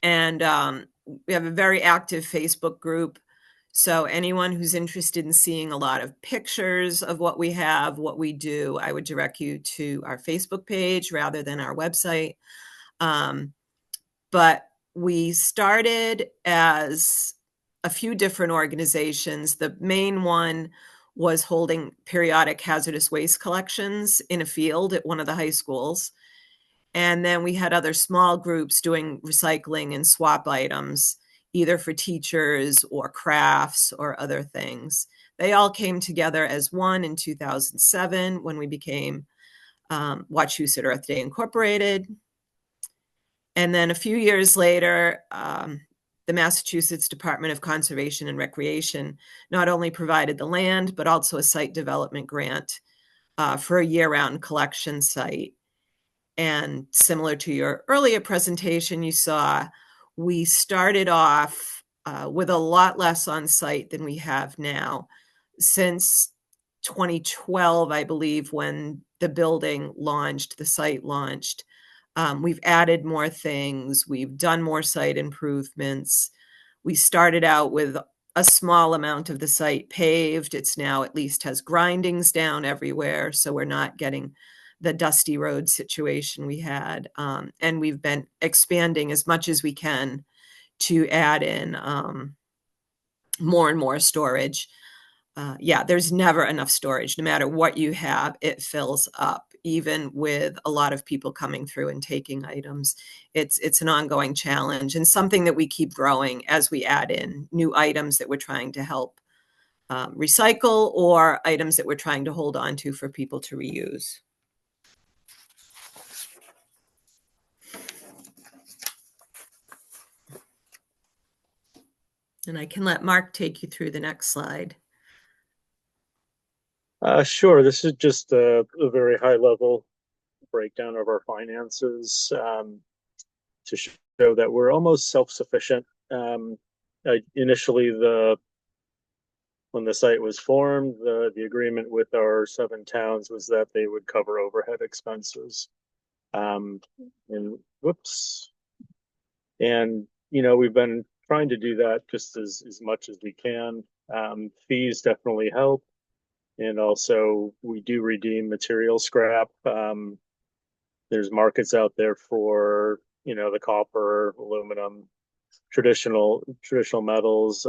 [SPEAKER 4] And we have a very active Facebook group. So anyone who's interested in seeing a lot of pictures of what we have, what we do, I would direct you to our Facebook page rather than our website. But we started as a few different organizations. The main one was holding periodic hazardous waste collections in a field at one of the high schools. And then we had other small groups doing recycling and swap items, either for teachers or crafts or other things. They all came together as one in 2007 when we became Wachusett Earth Day Incorporated. And then a few years later, the Massachusetts Department of Conservation and Recreation not only provided the land, but also a site development grant for a year-round collection site. And similar to your earlier presentation, you saw we started off with a lot less on site than we have now. Since 2012, I believe, when the building launched, the site launched, we've added more things. We've done more site improvements. We started out with a small amount of the site paved. It's now at least has grindings down everywhere, so we're not getting the dusty road situation we had. And we've been expanding as much as we can to add in more and more storage. Yeah, there's never enough storage. No matter what you have, it fills up, even with a lot of people coming through and taking items. It's an ongoing challenge and something that we keep growing as we add in new items that we're trying to help recycle or items that we're trying to hold on to for people to reuse. And I can let Mark take you through the next slide.
[SPEAKER 5] Sure. This is just a very high level breakdown of our finances to show that we're almost self-sufficient. Initially, when the site was formed, the agreement with our 7 towns was that they would cover overhead expenses. And we've been trying to do that just as much as we can. Fees definitely help. And also we do redeem material scrap. There's markets out there for, the copper, aluminum, traditional metals,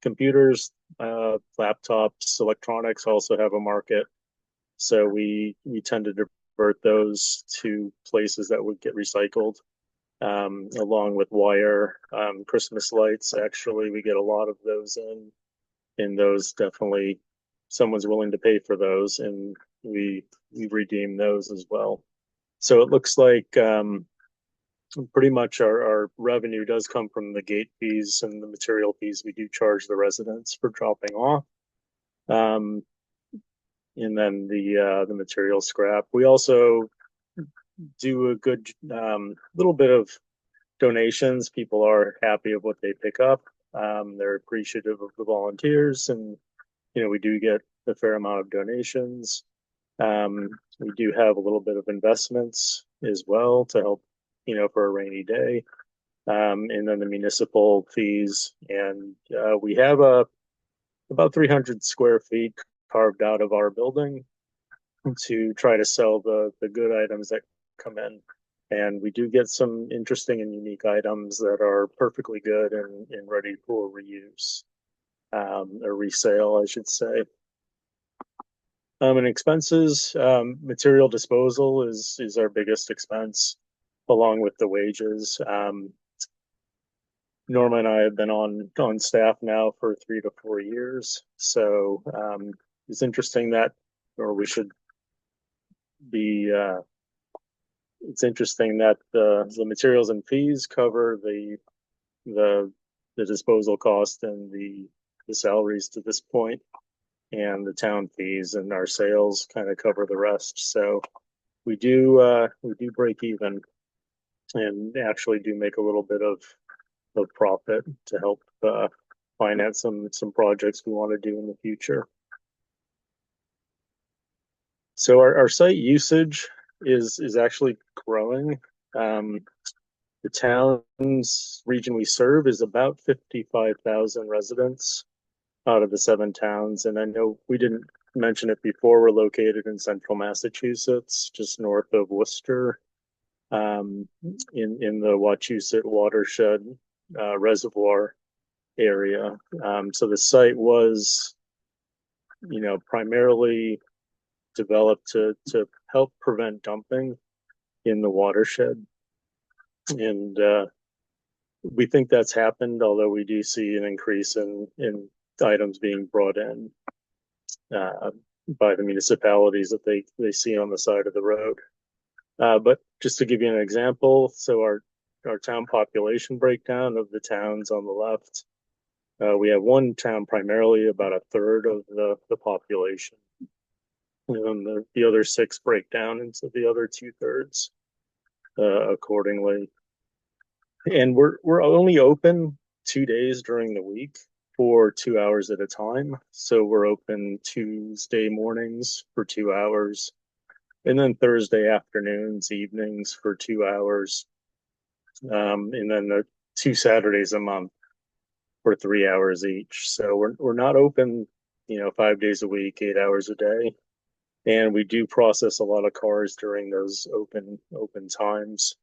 [SPEAKER 5] computers, laptops, electronics also have a market. So we tend to divert those to places that would get recycled, along with wire, Christmas lights. Actually, we get a lot of those and those definitely someone's willing to pay for those, and we redeem those as well. So it looks like pretty much our revenue does come from the gate fees and the material fees we do charge the residents for dropping off. And then the material scrap. We also do a good little bit of donations. People are happy of what they pick up. They're appreciative of the volunteers, and we do get a fair amount of donations. We do have a little bit of investments as well to help, for a rainy day. And then the municipal fees, and we have about 300 square feet carved out of our building to try to sell the good items that come in. And we do get some interesting and unique items that are perfectly good and ready for reuse, or resale, I should say. And expenses, material disposal is our biggest expense, along with the wages. Norma and I have been on staff now for 3 to 4 years. So it's interesting that, or we should be, it's interesting that the materials and fees cover the the disposal cost and the salaries to this point, and the town fees and our sales kind of cover the rest. So we do break even and actually do make a little bit of profit to help finance some projects we want to do in the future. So our site usage is actually growing. The town's region we serve is about 55,000 residents out of the 7 towns. And I know we didn't mention it before, we're located in central Massachusetts, just north of Worcester, in the Wachusett watershed reservoir area. So the site was, primarily developed to help prevent dumping in the watershed. And we think that's happened, although we do see an increase in items being brought in by the municipalities that they see on the side of the road. But just to give you an example, so our town population breakdown of the towns on the left, we have one town primarily, about a third of the population. And the other 6 break down into the other 2/3 accordingly. And we're only open 2 days during the week for 2 hours at a time. So we're open Tuesday mornings for 2 hours, and then Thursday afternoons, evenings for 2 hours, and then the 2 Saturdays a month for 3 hours each. So we're not open, 5 days a week, 8 hours a day. And we do process a lot of cars during those open times.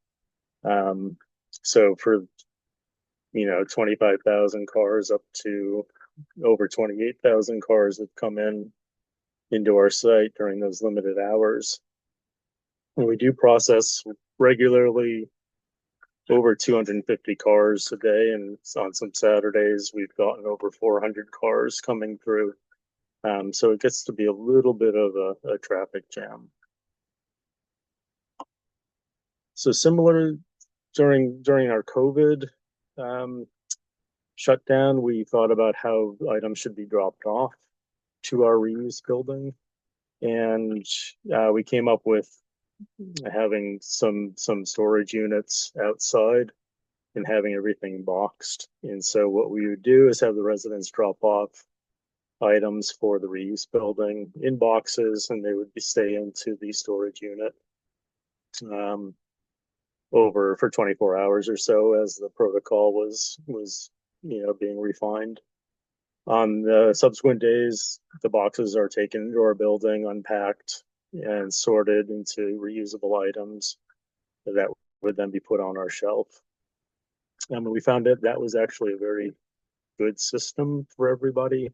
[SPEAKER 5] So for 25,000 cars up to over 28,000 cars that come into our site during those limited hours. And we do process regularly over 250 cars a day, and on some Saturdays we've gotten over 400 cars coming through. So it gets to be a little bit of a traffic jam. So similar during our COVID shutdown, we thought about how items should be dropped off to our reuse building, and we came up with having some storage units outside and having everything boxed. And so what we would do is have the residents drop off items for the reuse building in boxes, and they would stay into the storage unit over for 24 hours or so as the protocol was being refined. On the subsequent days, the boxes are taken into our building, unpacked, and sorted into reusable items that would then be put on our shelf. And we found that was actually a very good system for everybody.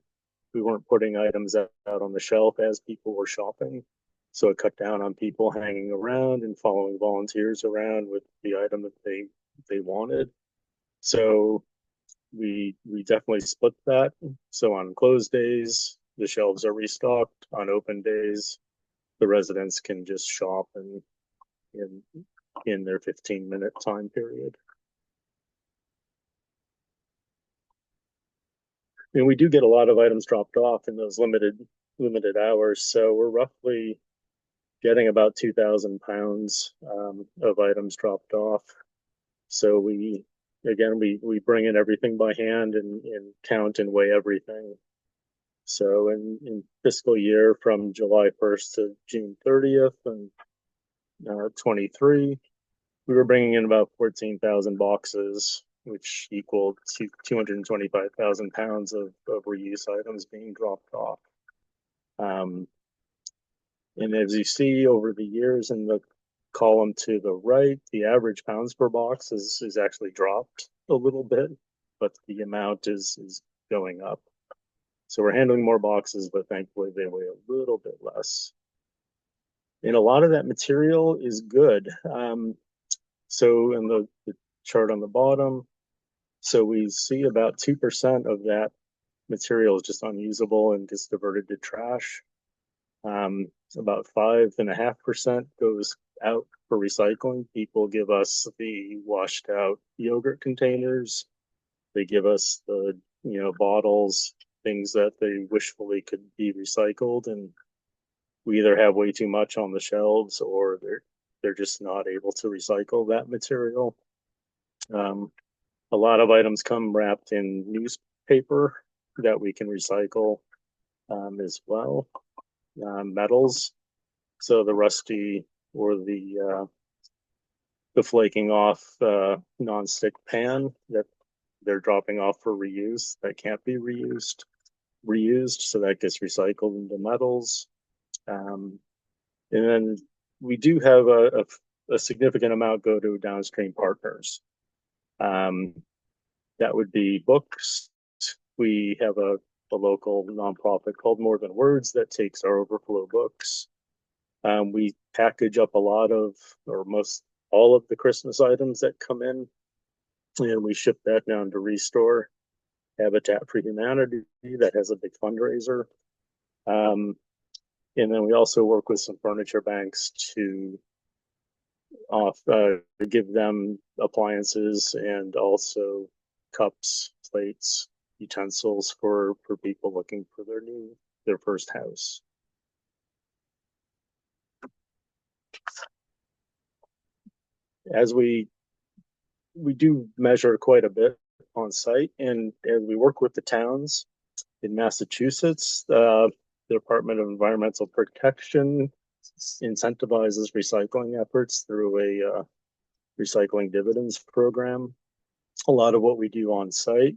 [SPEAKER 5] We weren't putting items out on the shelf as people were shopping. So it cut down on people hanging around and following volunteers around with the item that they wanted. So we definitely split that. So on closed days, the shelves are restocked. On open days, the residents can just shop and in their 15-minute time period. And we do get a lot of items dropped off in those limited hours. So we're roughly getting about 2,000 pounds of items dropped off. So we bring in everything by hand and count and weigh everything. So in fiscal year from July 1st to June 30th and 23, we were bringing in about 14,000 boxes, which equaled 225,000 pounds of reuse items being dropped off. And as you see over the years in the column to the right, the average pounds per box is actually dropped a little bit, but the amount is going up. So we're handling more boxes, but thankfully they weigh a little bit less. And a lot of that material is good. So in the chart on the bottom, so we see about 2% of that material is just unusable and gets diverted to trash. About 5.5% goes out for recycling. People give us the washed out yogurt containers They give us the, bottles, things that they wishfully could be recycled, and we either have way too much on the shelves or they're just not able to recycle that material. A lot of items come wrapped in newspaper that we can recycle as well. Metals, so the rusty or the flaking off non-stick pan that they're dropping off for reuse that can't be reused, so that gets recycled into metals. And then we do have a significant amount go to downstream partners. That would be books. We have a local nonprofit called More Than Words that takes our overflow books. We package up a lot of, or most all of the Christmas items that come in, and we ship that down to Restore, Habitat for Humanity, that has a big fundraiser. And then we also work with some furniture banks to give them appliances and also cups, plates, utensils for people looking for their first house. As we do measure quite a bit on site, and as we work with the towns in Massachusetts, the Department of Environmental Protection incentivizes recycling efforts through a recycling dividends program. A lot of what we do on site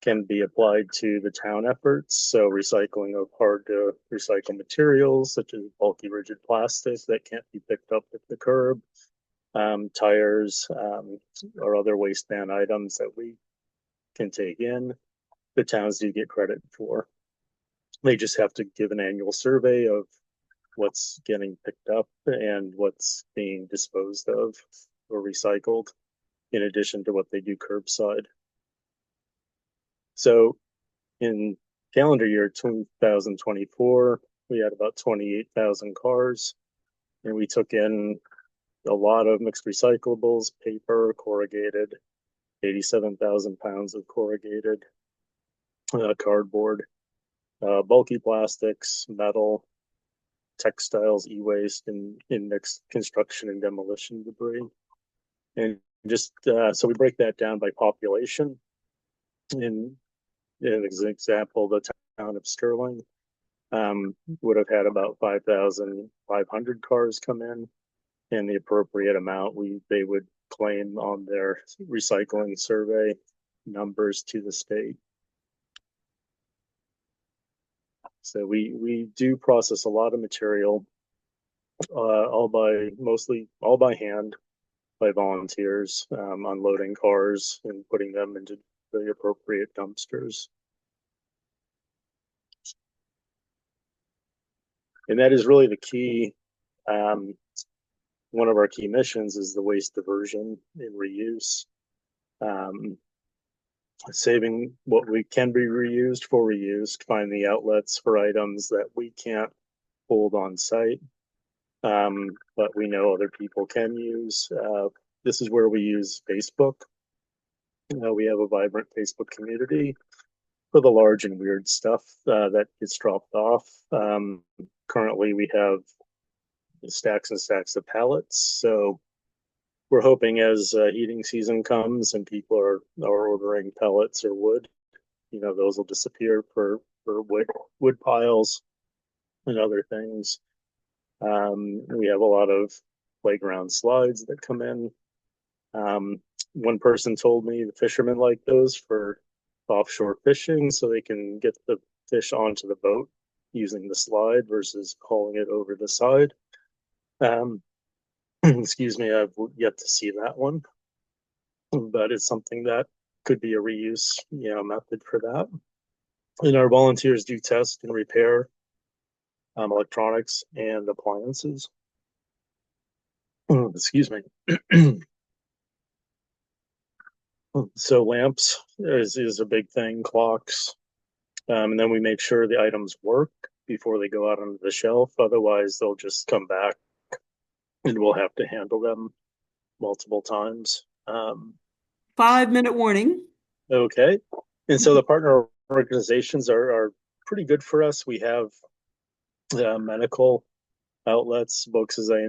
[SPEAKER 5] can be applied to the town efforts. So recycling of hard to recycle materials, such as bulky rigid plastics that can't be picked up at the curb, tires, or other wasteland items that we can take in, the towns do get credit for. They just have to give an annual survey of what's getting picked up and what's being disposed of or recycled, in addition to what they do curbside. So in calendar year 2024, we had about 28,000 cars, and we took in a lot of mixed recyclables, paper, corrugated, 87,000 pounds of corrugated, cardboard, bulky plastics, metal, textiles, e-waste, and mixed construction and demolition debris. And just so we break that down by population. In an example, the town of Sterling would have had about 5,500 cars come in, and the appropriate amount they would claim on their recycling survey numbers to the state. So we do process a lot of material, mostly all by hand, by volunteers, unloading cars and putting them into the appropriate dumpsters. And that is really the key. One of our key missions is the waste diversion and reuse. Saving what we can be reused for reuse, find the outlets for items that we can't hold on site, but we know other people can use. This is where we use Facebook. We have a vibrant Facebook community for the large and weird stuff that gets dropped off. Currently, we have stacks and stacks of pallets. So we're hoping as heating season comes and people are ordering pellets or wood, those will disappear for wood piles and other things. We have a lot of playground slides that come in. One person told me the fishermen like those for offshore fishing, so they can get the fish onto the boat using the slide versus hauling it over the side. Excuse me, I've yet to see that one, but it's something that could be a reuse, method for that. And our volunteers do test and repair electronics and appliances. Excuse me. So lamps is a big thing, clocks. And then we make sure the items work before they go out onto the shelf. Otherwise, they'll just come back and we'll have to handle them multiple times.
[SPEAKER 2] 5-minute warning.
[SPEAKER 5] Okay. And so the partner organizations are pretty good for us. We have medical outlets, books, as I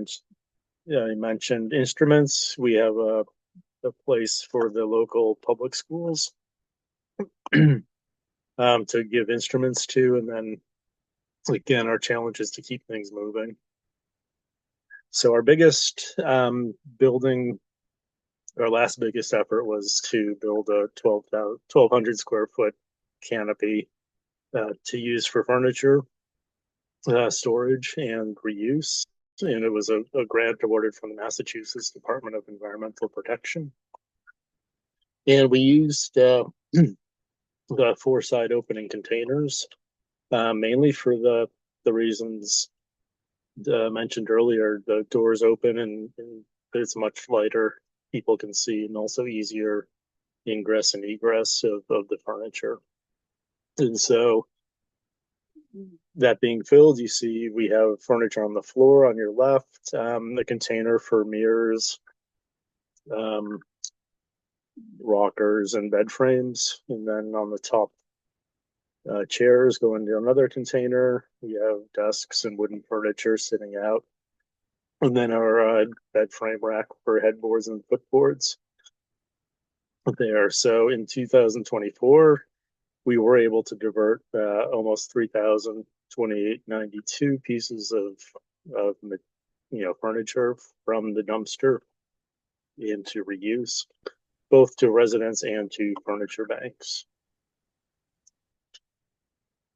[SPEAKER 5] mentioned, instruments. We have a place for the local public schools to give instruments to. And then, again, our challenge is to keep things moving. So our biggest building, our last biggest effort was to build a 1,200 square foot canopy to use for furniture storage and reuse. And it was a grant awarded from the Massachusetts Department of Environmental Protection. And we used the 4 side opening containers, mainly for the reasons mentioned earlier. The doors open and it's much lighter. People can see, and also easier ingress and egress of the furniture. And so that being filled, you see we have furniture on the floor on your left, the container for mirrors, rockers, and bed frames. And then on the top, chairs go into another container. We have desks and wooden furniture sitting out. And then our bed frame rack for headboards and footboards there. So in 2024, we were able to divert almost 3,028.92 pieces of furniture from the dumpster into reuse, both to residents and to furniture banks.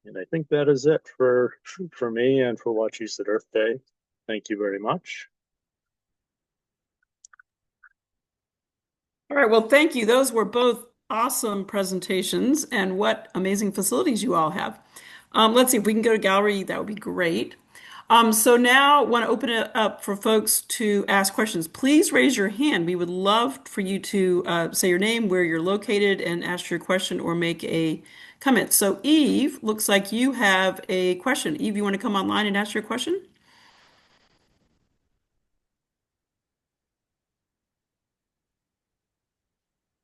[SPEAKER 5] And I think that is it for me and for Wachusett Earth Day. Thank you very much.
[SPEAKER 2] All right, well, thank you. Those were both awesome presentations, and what amazing facilities you all have. Let's see if we can go to gallery. That would be great. So now I want to open it up for folks to ask questions. Please raise your hand. We would love for you to say your name, where you're located, and ask your question or make a comment. So Eve, looks like you have a question. Eve, you want to come online and ask your question?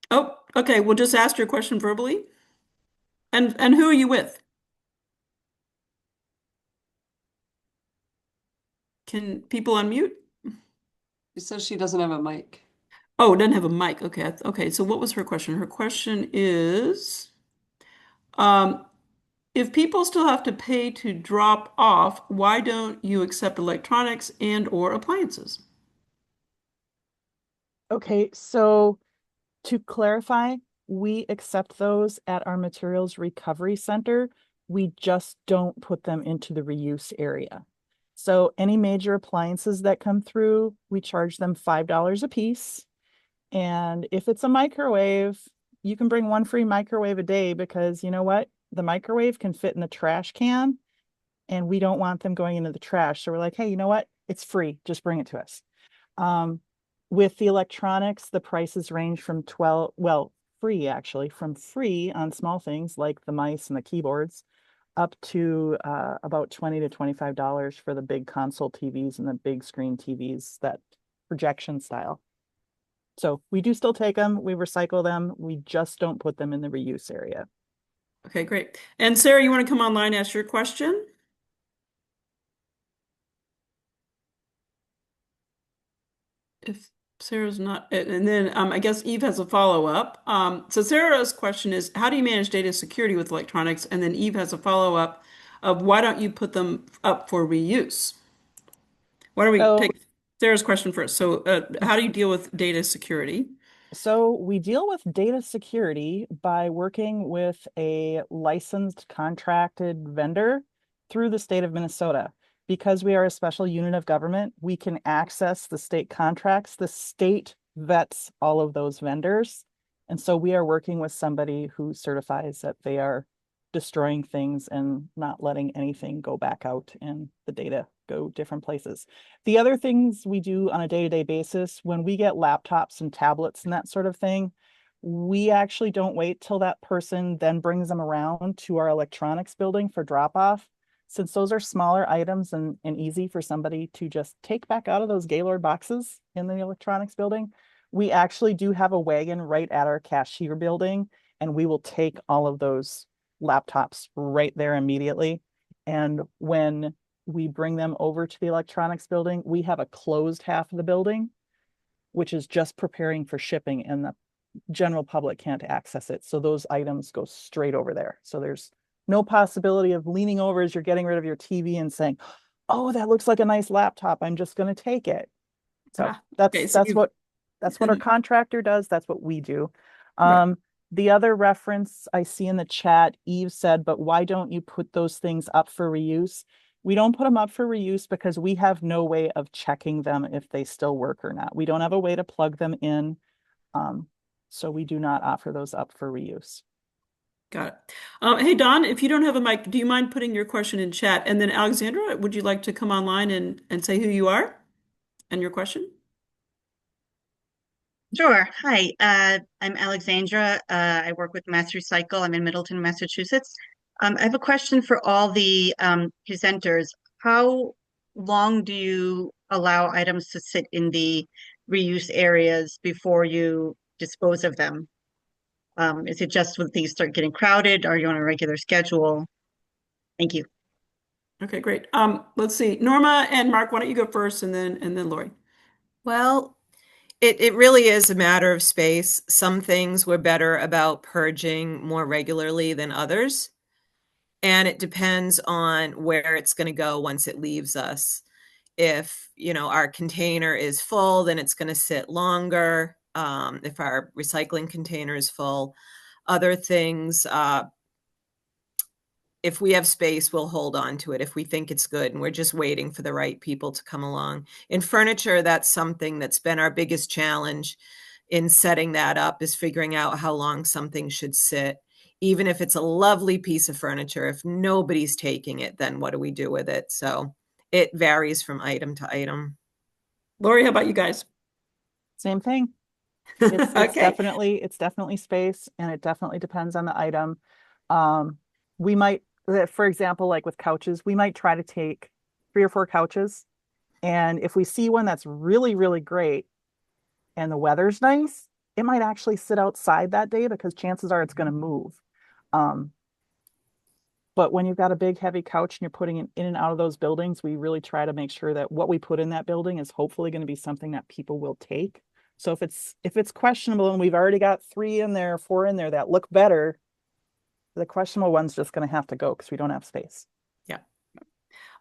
[SPEAKER 2] Oh, okay. We'll just ask your question verbally. And who are you with? Can people unmute?
[SPEAKER 6] She says she doesn't have a mic.
[SPEAKER 2] Oh, it doesn't have a mic. Okay. Okay. So what was her question? Her question is, um, if people still have to pay to drop off, why don't you accept electronics and or appliances?
[SPEAKER 3] Okay, so to clarify, we accept those at our materials recovery center. We just don't put them into the reuse area. So any major appliances that come through, we charge them $5 a piece. And if it's a microwave, you can bring one free microwave a day, because you know what? The microwave can fit in the trash can, and we don't want them going into the trash. So we're like, hey, you know what? It's free. Just bring it to us. With the electronics, the prices range from free actually, from free on small things like the mice and the keyboards, up to about $20 to $25 for the big console TVs and the big screen TVs, that projection style. So we do still take them, we recycle them, we just don't put them in the reuse area.
[SPEAKER 2] Okay, great. And Sarah, you want to come online and ask your question? If Sarah's not, and then I guess Eve has a follow-up. So Sarah's question is, how do you manage data security with electronics? And then Eve has a follow-up of, why don't you put them up for reuse? Why don't we take Sarah's question first? So how do you deal with data security?
[SPEAKER 3] So we deal with data security by working with a licensed contracted vendor through the state of Minnesota. Because we are a special unit of government, we can access the state contracts. The state vets all of those vendors. And so we are working with somebody who certifies that they are destroying things and not letting anything go back out and the data go different places. The other things we do on a day-to-day basis, when we get laptops and tablets and that sort of thing, we actually don't wait till that person then brings them around to our electronics building for drop-off. Since those are smaller items and easy for somebody to just take back out of those Gaylord boxes in the electronics building, we actually do have a wagon right at our cashier building, and we will take all of those laptops right there immediately. And when we bring them over to the electronics building, we have a closed half of the building, which is just preparing for shipping, and the general public can't access it. So those items go straight over there. So there's no possibility of leaning over as you're getting rid of your TV and saying, oh, that looks like a nice laptop, I'm just going to take it. So
[SPEAKER 2] okay, so
[SPEAKER 3] that's what our contractor does. That's what we do.
[SPEAKER 2] Right.
[SPEAKER 3] The other reference I see in the chat, Eve said, but why don't you put those things up for reuse? We don't put them up for reuse because we have no way of checking them if they still work or not. We don't have a way to plug them in. So we do not offer those up for reuse.
[SPEAKER 2] Got it. Hey, Don, if you don't have a mic, do you mind putting your question in chat? And then Alexandra, would you like to come online and say who you are and your question?
[SPEAKER 7] Sure. Hi, I'm Alexandra. I work with Mass Recycle. I'm in Middleton, Massachusetts. I have a question for all the presenters. How long do you allow items to sit in the reuse areas before you dispose of them? Is it just when things start getting crowded? Or are you on a regular schedule? Thank you.
[SPEAKER 2] Okay, great. Let's see. Norma and Mark, why don't you go first, and then Lori.
[SPEAKER 4] Well, it really is a matter of space. Some things we're better about purging more regularly than others. And it depends on where it's going to go once it leaves us. If, our container is full, then it's going to sit longer. If our recycling container is full, other things, if we have space, we'll hold on to it if we think it's good, and we're just waiting for the right people to come along. In furniture, that's something that's been our biggest challenge in setting that up, is figuring out how long something should sit. Even if it's a lovely piece of furniture, if nobody's taking it, then what do we do with it? So it varies from item to item.
[SPEAKER 2] Lori, how about you guys?
[SPEAKER 3] Same thing. It's
[SPEAKER 2] Okay.
[SPEAKER 3] it's definitely space, and it definitely depends on the item. We might, for example, like with couches, we might try to take 3 or 4 couches. And if we see one that's really, really great and the weather's nice, it might actually sit outside that day because chances are it's going to move. But when you've got a big, heavy couch and you're putting it in and out of those buildings, we really try to make sure that what we put in that building is hopefully going to be something that people will take. So if it's questionable and we've already got 3 in there, 4 in there that look better, the questionable one's just going to have to go because we don't have space.
[SPEAKER 2] Yeah.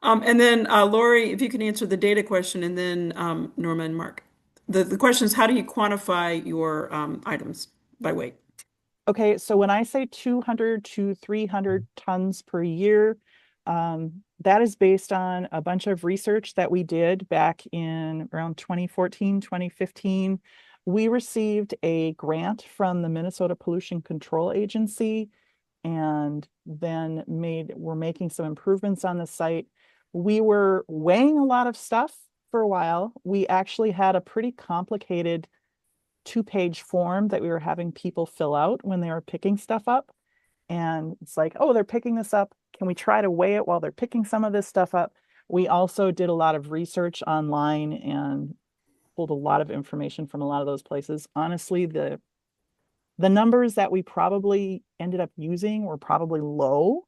[SPEAKER 2] And then Lori, if you can answer the data question, and then Norma and Mark. The question is, how do you quantify your items by weight?
[SPEAKER 3] Okay, so when I say 200 to 300 tons per year, that is based on a bunch of research that we did back in around 2014, 2015. We received a grant from the Minnesota Pollution Control Agency, and then we're making some improvements on the site. We were weighing a lot of stuff for a while. We actually had a pretty complicated 2-page form that we were having people fill out when they were picking stuff up. And it's like, oh, they're picking this up. Can we try to weigh it while they're picking some of this stuff up? We also did a lot of research online and pulled a lot of information from a lot of those places. Honestly, the numbers that we probably ended up using were probably low.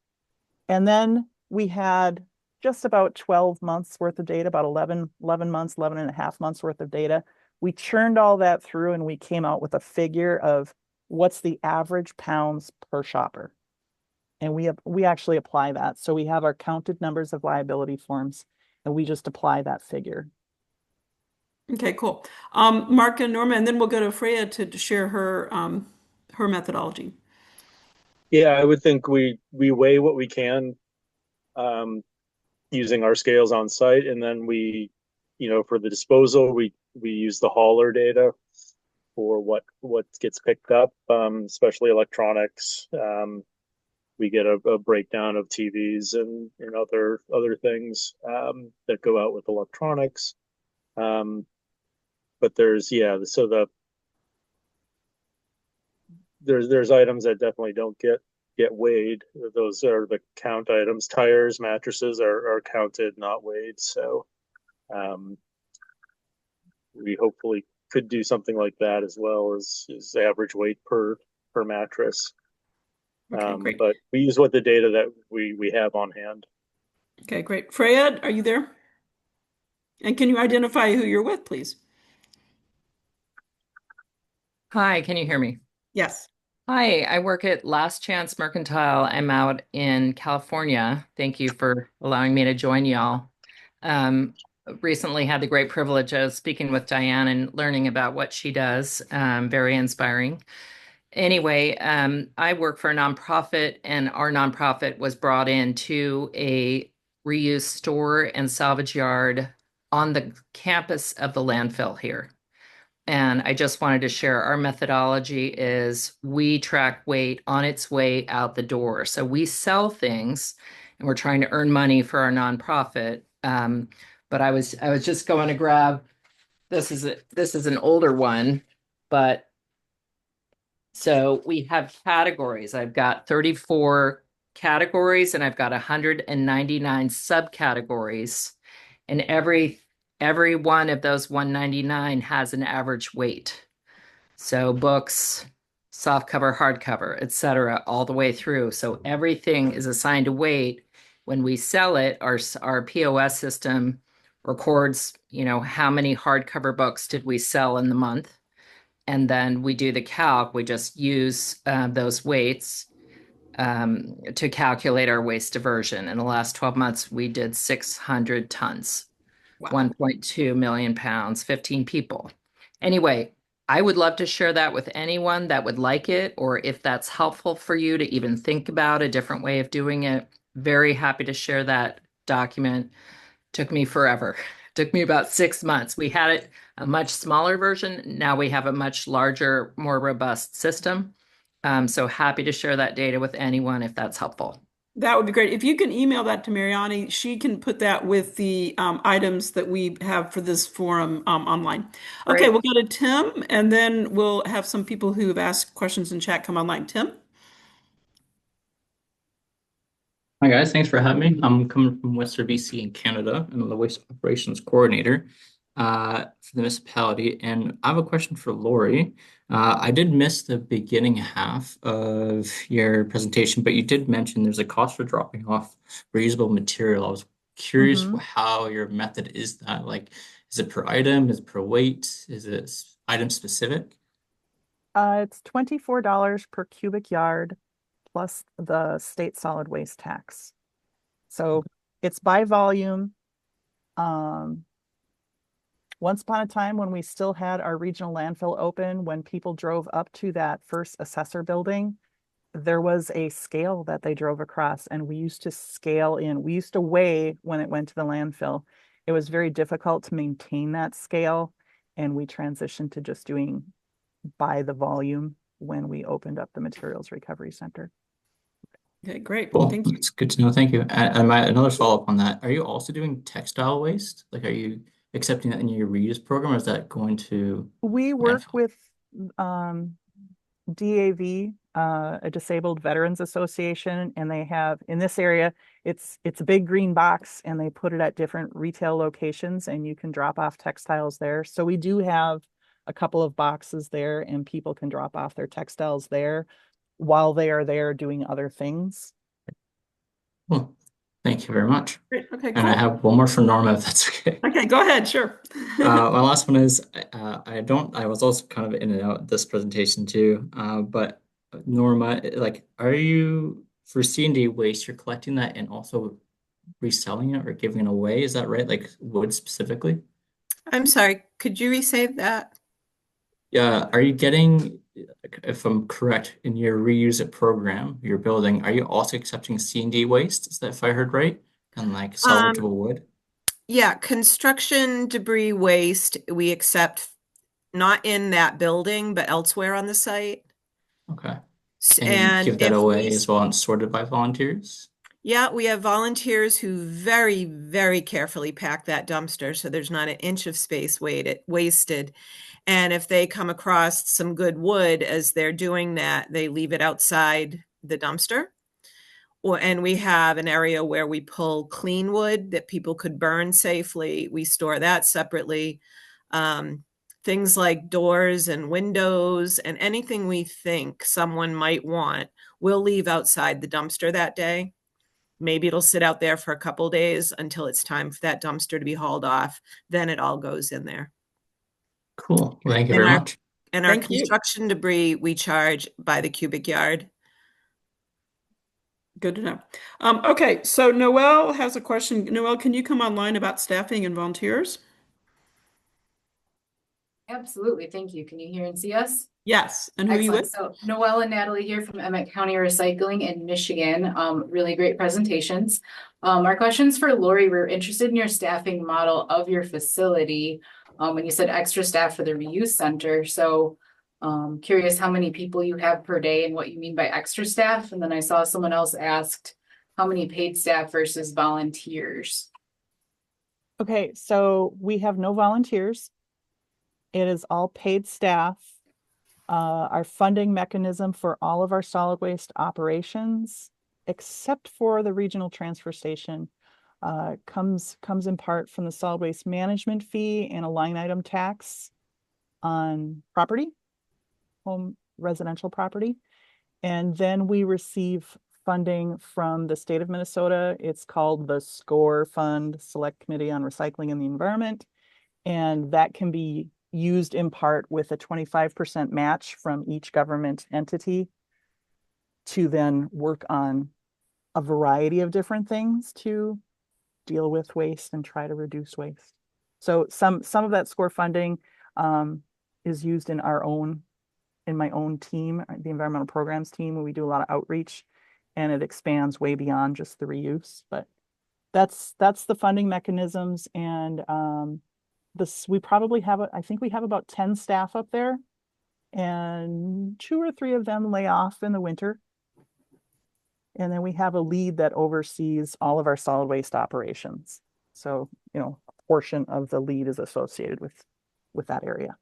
[SPEAKER 3] And then we had just about 12 months worth of data, about 11 months, 11 and a half months worth of data. We churned all that through and we came out with a figure of what's the average pounds per shopper. And we actually apply that. So we have our counted numbers of liability forms, and we just apply that figure.
[SPEAKER 2] Okay, cool. Mark and Norma, and then we'll go to Freya to share her methodology.
[SPEAKER 5] Yeah, I would think we weigh what we can using our scales on site, and then we, for the disposal, we use the hauler data for what gets picked up, especially electronics. We get a breakdown of TVs and other things that go out with electronics. But there's items that definitely don't get weighed. Those are the count items. Tires, mattresses are counted, not weighed. So we hopefully could do something like that, as well as average weight per per mattress.
[SPEAKER 2] Okay, great.
[SPEAKER 5] But we use what the data that we have on hand.
[SPEAKER 2] Okay, great. Freya, are you there? And can you identify who you're with, please?
[SPEAKER 8] Hi, can you hear me?
[SPEAKER 2] Yes.
[SPEAKER 8] Hi, I work at Last Chance Mercantile. I'm out in California. Thank you for allowing me to join y'all. Recently had the great privilege of speaking with Diane and learning about what she does. Very inspiring. Anyway, I work for a nonprofit, and our nonprofit was brought into a reuse store and salvage yard on the campus of the landfill here. And I just wanted to share our methodology is we track weight on its way out the door. So we sell things and we're trying to earn money for our nonprofit. But I was just going to grab this is an older one, but so we have categories. I've got 34 categories and I've got 199 subcategories. And every one of those 199 has an average weight. So books, softcover, hardcover, etc., all the way through. So everything is assigned a weight. When we sell it, our POS system records, how many hardcover books did we sell in the month. And then we do the calc. We just use those weights to calculate our waste diversion. In the last 12 months, we did 600 tons.
[SPEAKER 2] Wow.
[SPEAKER 8] 1.2 million pounds, 15 people. Anyway, I would love to share that with anyone that would like it, or if that's helpful for you to even think about a different way of doing it. Very happy to share that document. Took me forever. Took me about 6 months. We had it a much smaller version. Now we have a much larger, more robust system. So happy to share that data with anyone if that's helpful.
[SPEAKER 2] That would be great. If you can email that to Mariani, she can put that with the items that we have for this forum online. Okay,
[SPEAKER 7] Great.
[SPEAKER 2] we'll go to Tim, and then we'll have some people who have asked questions in chat come online. Tim?
[SPEAKER 9] Hi guys, thanks for having me. I'm coming from Western BC in Canada, and I'm the Waste Operations Coordinator for the municipality. And I have a question for Lori. I did miss the beginning half of your presentation, but you did mention there's a cost for dropping off reusable material. I was curious how your method is that. Like, is it per item? Is it per weight? Is it item specific?
[SPEAKER 3] It's $24 per cubic yard plus the state solid waste tax. So it's by volume. Once upon a time when we still had our regional landfill open, when people drove up to that first assessor building, there was a scale that they drove across, and we used to scale in. We used to weigh when it went to the landfill. It was very difficult to maintain that scale, and we transitioned to just doing by the volume when we opened up the materials recovery center.
[SPEAKER 2] Okay, great.
[SPEAKER 9] Cool.
[SPEAKER 2] Thank you.
[SPEAKER 9] It's good to know. Thank you. And another follow-up on that. Are you also doing textile waste? Like, are you accepting that in your reuse program, or is that going to
[SPEAKER 3] We work
[SPEAKER 9] landfill?
[SPEAKER 3] with DAV, a Disabled Veterans Association, and they have in this area, it's a big green box, and they put it at different retail locations, and you can drop off textiles there. So we do have a couple of boxes there, and people can drop off their textiles there while they are there doing other things.
[SPEAKER 9] Cool. Thank you very much.
[SPEAKER 2] Great. Okay,
[SPEAKER 9] And I
[SPEAKER 2] cool.
[SPEAKER 9] have one more for Norma, if that's okay.
[SPEAKER 2] Okay, go ahead. Sure.
[SPEAKER 9] My last one is I was also kind of in and out this presentation too. But Norma, like, are you for C&D waste, you're collecting that and also reselling it or giving it away? Is that right? Like wood specifically?
[SPEAKER 4] I'm sorry, could you re-say that?
[SPEAKER 9] Yeah, are you getting, if I'm correct, in your reuse it program you're building, are you also accepting C&D waste? Is that if I heard right? And like salvageable wood?
[SPEAKER 4] Yeah, construction debris waste we accept not in that building, but elsewhere on the site.
[SPEAKER 9] Okay.
[SPEAKER 4] S-
[SPEAKER 9] And you
[SPEAKER 4] And
[SPEAKER 9] give that
[SPEAKER 4] if
[SPEAKER 9] away
[SPEAKER 4] we,
[SPEAKER 9] as well and sorted by volunteers?
[SPEAKER 4] yeah, we have volunteers who very, very carefully pack that dumpster so there's not an inch of space wasted. And if they come across some good wood as they're doing that, they leave it outside the dumpster. And we have an area where we pull clean wood that people could burn safely. We store that separately. things like doors and windows and anything we think someone might want, we'll leave outside the dumpster that day. Maybe it'll sit out there for a couple days until it's time for that dumpster to be hauled off. Then it all goes in there.
[SPEAKER 9] Cool. Thank you
[SPEAKER 4] And
[SPEAKER 9] very
[SPEAKER 4] our
[SPEAKER 9] much.
[SPEAKER 4] and our
[SPEAKER 2] Thank you.
[SPEAKER 4] construction debris, we charge by the cubic yard.
[SPEAKER 2] Good to know. Okay, so Noelle has a question. Noelle, can you come online about staffing and volunteers?
[SPEAKER 10] Absolutely. Thank you. Can you hear and see us?
[SPEAKER 2] Yes. And who are you with?
[SPEAKER 10] Excellent. So Noelle and Natalie here from Emmett County Recycling in Michigan. Really great presentations. Our questions for Lori, we're interested in your staffing model of your facility. When you said extra staff for the reuse center. So curious how many people you have per day and what you mean by extra staff. And then I saw someone else asked how many paid staff versus volunteers.
[SPEAKER 3] Okay, so we have no volunteers. It is all paid staff. Our funding mechanism for all of our solid waste operations, except for the regional transfer station, comes in part from the solid waste management fee and a line item tax on property, home residential property. And then we receive funding from the state of Minnesota. It's called the SCORE Fund, Select Committee on Recycling and the Environment. And that can be used in part with a 25% match from each government entity to then work on a variety of different things to deal with waste and try to reduce waste. So some of that SCORE funding is used in my own team, the environmental programs team, where we do a lot of outreach, and it expands way beyond just the reuse. But that's the funding mechanisms. And we probably have, I think we have about 10 staff up there, and 2 or 3 of them lay off in the winter. And then we have a lead that oversees all of our solid waste operations. So, a portion of the lead is associated with that area.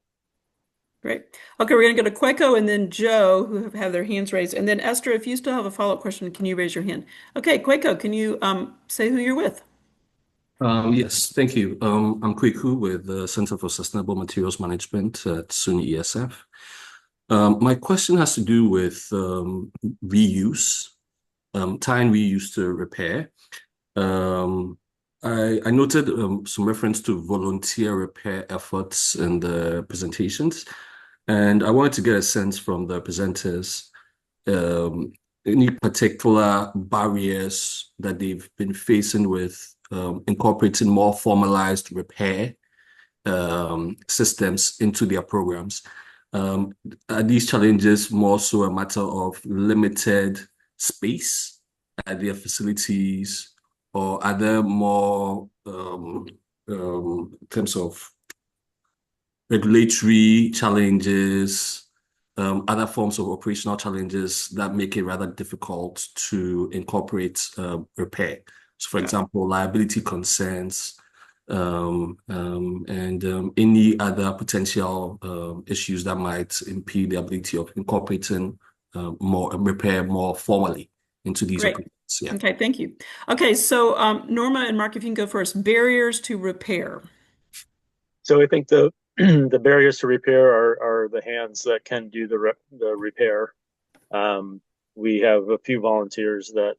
[SPEAKER 2] Great. Okay, we're going to go to Quaco and then Joe, who have their hands raised. And then Esther, if you still have a follow-up question, can you raise your hand? Okay, Quaco, can you say who you're with?
[SPEAKER 11] Yes, thank you. I'm Kweku with the Center for Sustainable Materials Management at SUNY ESF. My question has to do with reuse, tying reuse to repair. I noted some reference to volunteer repair efforts in the presentations, and I wanted to get a sense from the presenters, any particular barriers that they've been facing with incorporating more formalized repair systems into their programs. Are these challenges more so a matter of limited space at their facilities, or are there more in terms of regulatory challenges, other forms of operational challenges that make it rather difficult to incorporate repair? So, for example, liability concerns, and any other potential issues that might impede the ability of incorporating more repair more formally into these operations. Yeah.
[SPEAKER 2] Okay, thank you. Okay, so Norma and Mark, if you can go first. Barriers to repair.
[SPEAKER 5] So I think the the barriers to repair are the hands that can do the repair. We have a few volunteers that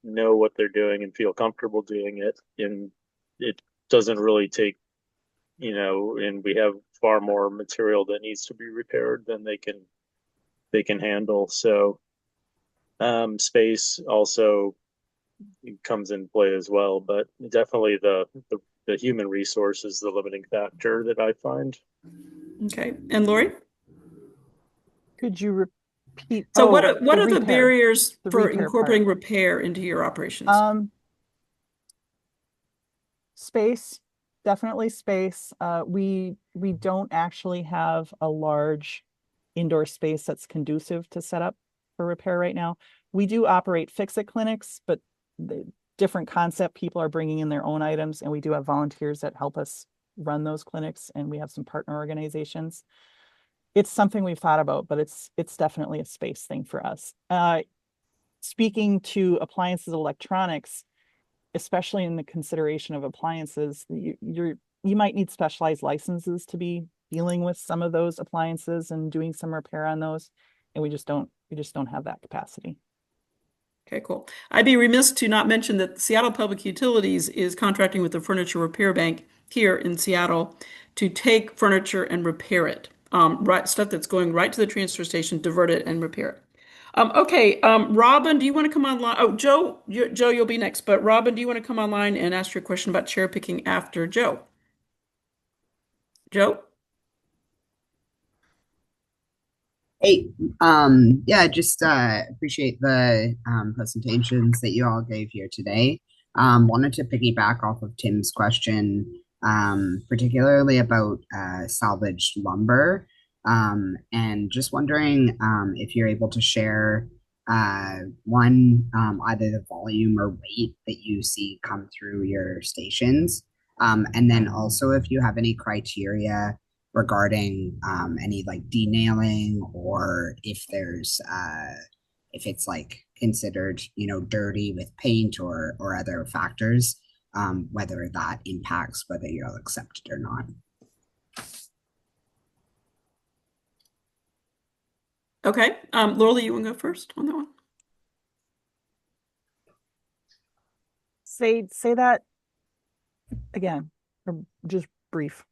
[SPEAKER 5] know what they're doing and feel comfortable doing it, and it doesn't really take, and we have far more material that needs to be repaired than they can handle. So space also comes in play as well, but definitely the human resource is the limiting factor that I find.
[SPEAKER 2] Okay, and Lori?
[SPEAKER 3] Could you repeat?
[SPEAKER 2] So what are the barriers for incorporating
[SPEAKER 3] part.
[SPEAKER 2] Repair into your operations?
[SPEAKER 3] Space, definitely space. We don't actually have a large indoor space that's conducive to set up for repair right now. We do operate fix-it clinics, but the different concept, people are bringing in their own items, and we do have volunteers that help us run those clinics, and we have some partner organizations. It's something we've thought about, but it's definitely a space thing for us. Speaking to appliances, electronics, especially in the consideration of appliances, you might need specialized licenses to be dealing with some of those appliances and doing some repair on those. And we just don't have that capacity.
[SPEAKER 2] Okay, cool. I'd be remiss to not mention that Seattle Public Utilities is contracting with the Furniture Repair Bank here in Seattle to take furniture and repair it. Stuff that's going right to the transfer station, divert it and repair it. Okay, Robin, do you want to come online? Oh, Joe, you'll be next. But Robin, do you want to come online and ask your question about cherry picking after Joe? Joe?
[SPEAKER 12] Hey, yeah, just appreciate the presentations that you all gave here today. Wanted to piggyback off of Tim's question, particularly about salvaged lumber. And just wondering if you're able to share one, either the volume or weight that you see come through your stations. And then also if you have any criteria regarding any like denailing, or if there's if it's like considered, you know, dirty with paint or other factors, whether that impacts whether you'll accept it or not.
[SPEAKER 2] Okay, Laura, you want to go first on that one?
[SPEAKER 3] Say that again, or just brief.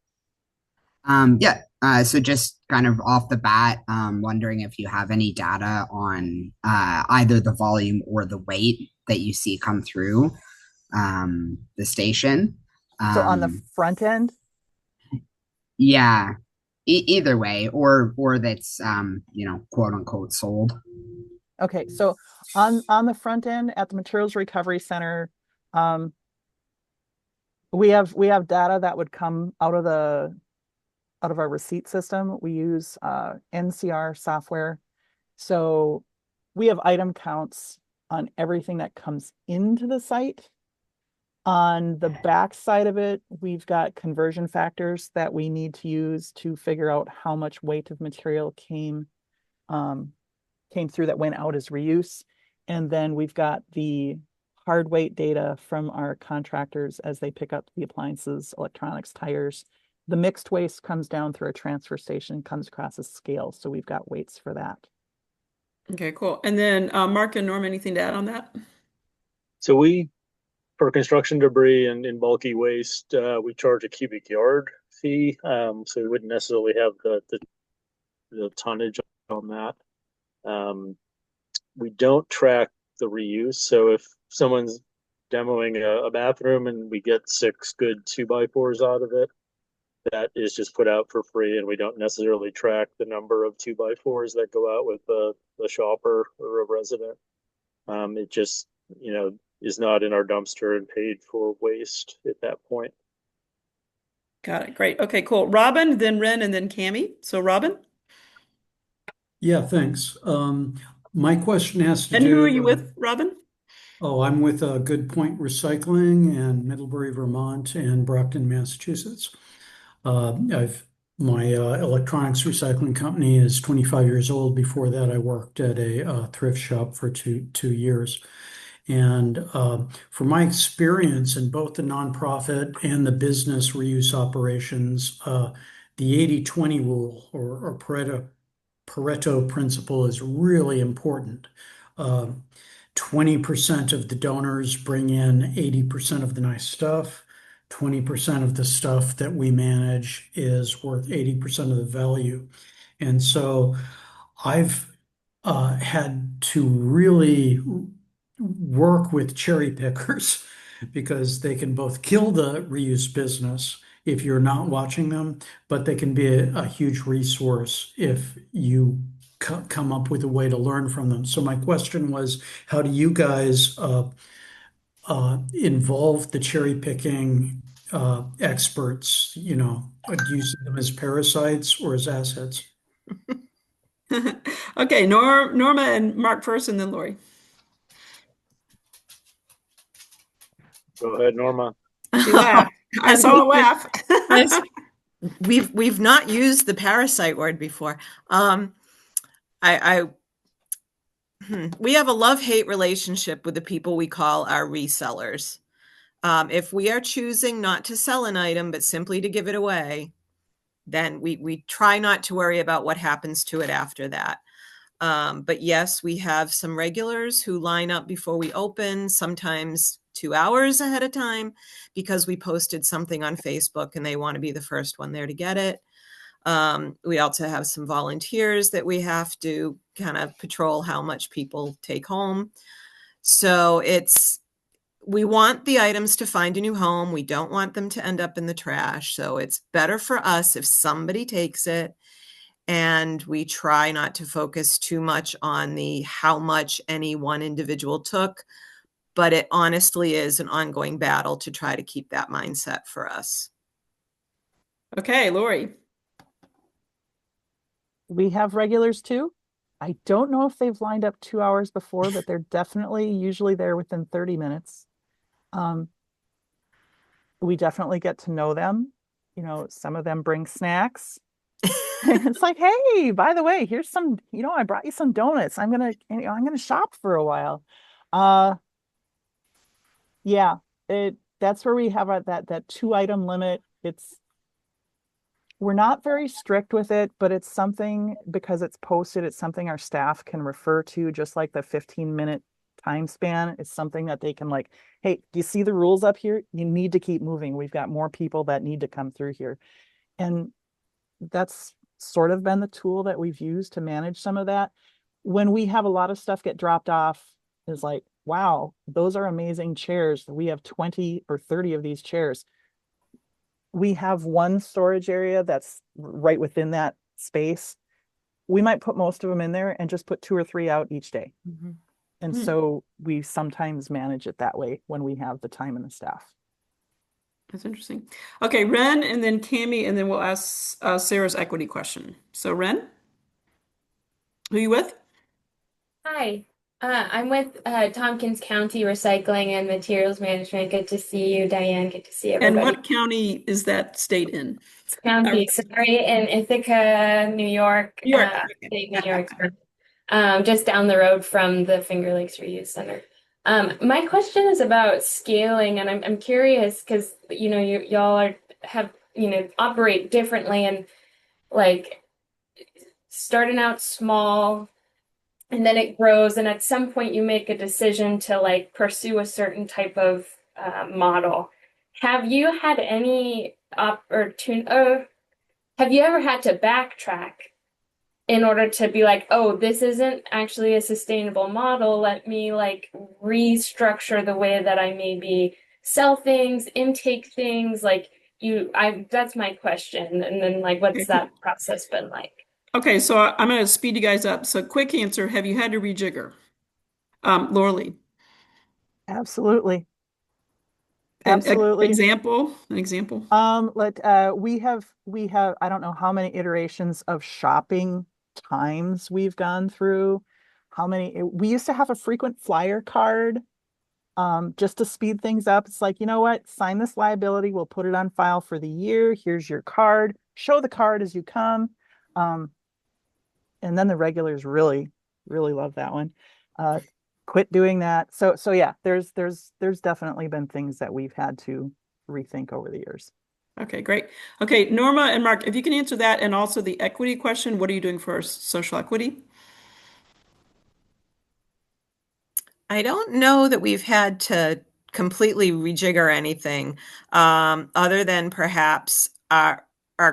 [SPEAKER 12] Yeah, so just kind of off the bat, wondering if you have any data on either the volume or the weight that you see come through the station.
[SPEAKER 3] So on the front end?
[SPEAKER 12] Yeah, either way, or that's you know, quote unquote sold.
[SPEAKER 3] Okay, so on the front end at the Materials Recovery Center, we have data that would come out of our receipt system. We use NCR software. So we have item counts on everything that comes into the site. On the back side of it, we've got conversion factors that we need to use to figure out how much weight of material came through that went out as reuse. And then we've got the hard weight data from our contractors as they pick up the appliances, electronics, tires. The mixed waste comes down through a transfer station, comes across a scale. So we've got weights for that.
[SPEAKER 2] Okay, cool. And then Mark and Norm, anything to add on that?
[SPEAKER 5] So for construction debris and bulky waste, we charge a cubic yard fee. So we wouldn't necessarily have the tonnage on that. We don't track the reuse. So if someone's demoing a bathroom and we get 6 good 2x4s out of it, that is just put out for free, and we don't necessarily track the number of 2x4s that go out with the shopper or a resident. It just, you know, is not in our dumpster and paid for waste at that point.
[SPEAKER 2] Got it. Great. Okay, cool. Robin, then Ren, and then Cami. So Robin?
[SPEAKER 13] Yeah, thanks. My question has to
[SPEAKER 2] And
[SPEAKER 13] do.
[SPEAKER 2] who are you with, Robin?
[SPEAKER 13] Oh, I'm with Good Point Recycling in Middlebury, Vermont, and Brockton, Massachusetts. My electronics recycling company is 25 years old. Before that, I worked at a thrift shop for two years. And from my experience in both the nonprofit and the business reuse operations, the 80-20 rule or Pareto principle is really important. 20% of the donors bring in 80% of the nice stuff. 20% of the stuff that we manage is worth 80% of the value. And so I've had to really work with cherry pickers because they can both kill the reuse business if you're not watching them, but they can be a huge resource if you come up with a way to learn from them. So my question was, how do you guys involve the cherry picking experts? You know, do you see them as parasites or as assets?
[SPEAKER 2] Okay, Norma and Mark first, and then Lori.
[SPEAKER 5] Go ahead, Norma.
[SPEAKER 2] She laughed. I saw a laugh.
[SPEAKER 4] We've not used the parasite word before. We have a love-hate relationship with the people we call our resellers. If we are choosing not to sell an item, but simply to give it away, then we try not to worry about what happens to it after that. But yes, we have some regulars who line up before we open, sometimes 2 hours ahead of time, because we posted something on Facebook and they want to be the first one there to get it. We also have some volunteers that we have to kind of patrol how much people take home. So we want the items to find a new home. We don't want them to end up in the trash. So it's better for us if somebody takes it. And we try not to focus too much on how much any one individual took, but it honestly is an ongoing battle to try to keep that mindset for us.
[SPEAKER 2] Okay, Lori.
[SPEAKER 3] We have regulars too. I don't know if they've lined up 2 hours before, but they're definitely usually there within 30 minutes. We definitely get to know them. You know, some of them bring snacks. It's like, hey, by the way, here's some, I brought you some donuts. I'm gonna shop for a while. Yeah, that's where we have that 2-item limit. We're not very strict with it, but it's something, because it's posted, it's something our staff can refer to, just like the 15-minute time span. It's something that they can like, hey, do you see the rules up here? You need to keep moving. We've got more people that need to come through here. And that's sort of been the tool that we've used to manage some of that. When we have a lot of stuff get dropped off, is like, wow, those are amazing chairs. We have 20 or 30 of these chairs. We have one storage area that's right within that space. We might put most of them in there and just put 2 or 3 out each day.
[SPEAKER 4] Mm-hmm.
[SPEAKER 3] And so we sometimes manage it that way when we have the time and the staff.
[SPEAKER 2] That's interesting. Okay, Ren, and then Tammy, and then we'll ask Sarah's equity question. So Ren, who are you with?
[SPEAKER 14] Hi, I'm with Tompkins County Recycling and Materials Management. Good to see you, Diane. Good to see
[SPEAKER 2] And
[SPEAKER 14] everybody.
[SPEAKER 2] what county is that state in?
[SPEAKER 14] County, sorry, in Ithaca, New York,
[SPEAKER 2] New York.
[SPEAKER 14] state New York, just down the road from the Finger Lakes Reuse Center. My question is about scaling, and I'm curious because y'all operate differently, and like starting out small, and then it grows, and at some point you make a decision to like pursue a certain type of model. Have you had any opportunity? Have you ever had to backtrack in order to be like, oh, this isn't actually a sustainable model. Let me like restructure the way that I maybe sell things, intake things. Like that's my question. And then like, what's that process been like?
[SPEAKER 2] Okay, so I'm going to speed you guys up. So quick answer, have you had to rejigger? Laura Lee.
[SPEAKER 3] Absolutely.
[SPEAKER 2] An
[SPEAKER 3] Absolutely.
[SPEAKER 2] example?
[SPEAKER 3] We have, I don't know how many iterations of shopping times we've gone through. We used to have a frequent flyer card, just to speed things up. It's like, you know what, sign this liability. We'll put it on file for the year. Here's your card. Show the card as you come. And then the regulars really, really love that one. Quit doing that. So yeah, there's definitely been things that we've had to rethink over the years.
[SPEAKER 2] Okay, great. Okay, Norma and Mark, if you can answer that, and also the equity question, what are you doing for social equity?
[SPEAKER 4] I don't know that we've had to completely rejigger anything, other than perhaps our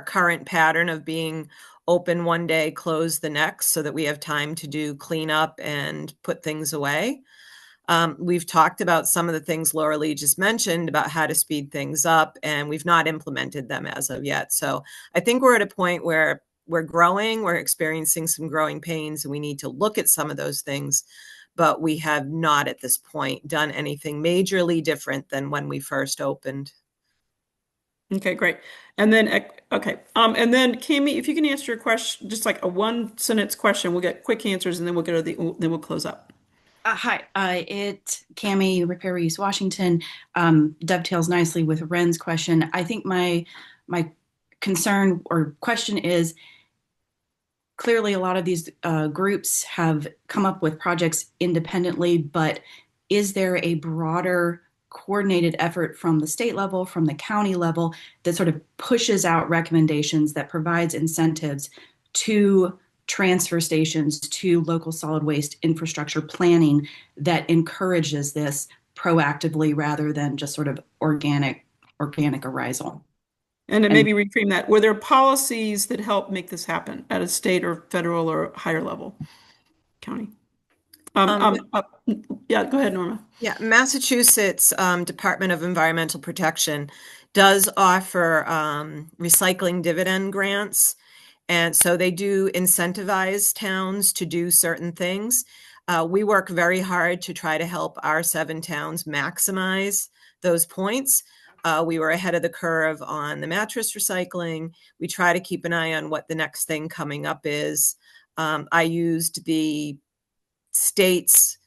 [SPEAKER 4] current pattern of being open one day, close the next, so that we have time to do cleanup and put things away. We've talked about some of the things Laura Lee just mentioned about how to speed things up, and we've not implemented them as of yet. So I think we're at a point where we're growing, we're experiencing some growing pains, and we need to look at some of those things, but we have not at this point done anything majorly different than when we first opened.
[SPEAKER 2] Okay, great. And then, and then Cami, if you can answer your question, just like a 1-sentence question, we'll get quick answers, and then we'll go to then we'll close up.
[SPEAKER 15] Hi, it's Cami, Repair Reuse Washington. Dovetails nicely with Ren's question. I think my concern or question is, clearly a lot of these groups have come up with projects independently, but is there a broader coordinated effort from the state level, from the county level, that sort of pushes out recommendations, that provides incentives to transfer stations, to local solid waste infrastructure planning, that encourages this proactively rather than just sort of organic arisal.
[SPEAKER 2] And to maybe reframe that, were there policies that help make this happen at a state or federal or higher level, county? Yeah, go ahead, Norma.
[SPEAKER 4] Yeah, Massachusetts Department of Environmental Protection does offer recycling dividend grants. And so they do incentivize towns to do certain things. We work very hard to try to help our 7 towns maximize those points. We were ahead of the curve on the mattress recycling. We try to keep an eye on what the next thing coming up is. I used the state's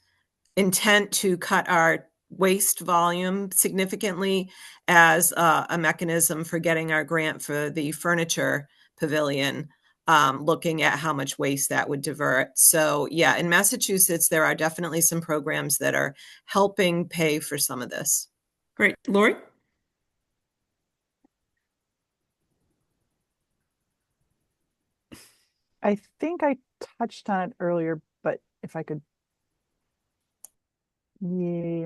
[SPEAKER 4] intent to cut our waste volume significantly as a mechanism for getting our grant for the furniture pavilion, looking at how much waste that would divert. So yeah, in Massachusetts, there are definitely some programs that are helping pay for some of this.
[SPEAKER 2] Great. Lori?
[SPEAKER 3] I think I touched on it earlier, but if I could, we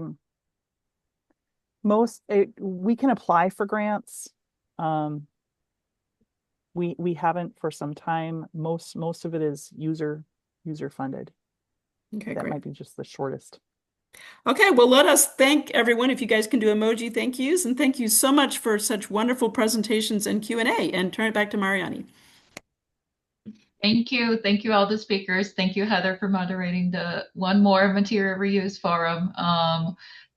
[SPEAKER 3] can apply for grants. We haven't for some time. Most of it is user funded.
[SPEAKER 2] Okay,
[SPEAKER 3] that
[SPEAKER 2] great.
[SPEAKER 3] might be just the shortest.
[SPEAKER 2] Okay, well, let us thank everyone. If you guys can do emoji thank yous, and thank you so much for such wonderful presentations and Q&A, and turn it back to Mariani.
[SPEAKER 1] Thank you. Thank you, all the speakers. Thank you, Heather, for moderating the One More Material Reuse Forum.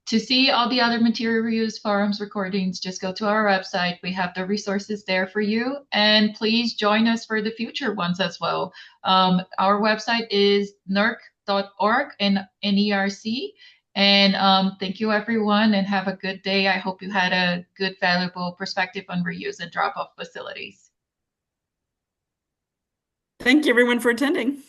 [SPEAKER 1] To see all the other Material Reuse Forums recordings, just go to our website. We have the resources there for you. And please join us for the future ones as well. Our website is nerc.org, N-E-R-C. And thank you, everyone, and have a good day. I hope you had a good, valuable perspective on reuse and drop-off facilities.
[SPEAKER 2] Thank you, everyone, for attending.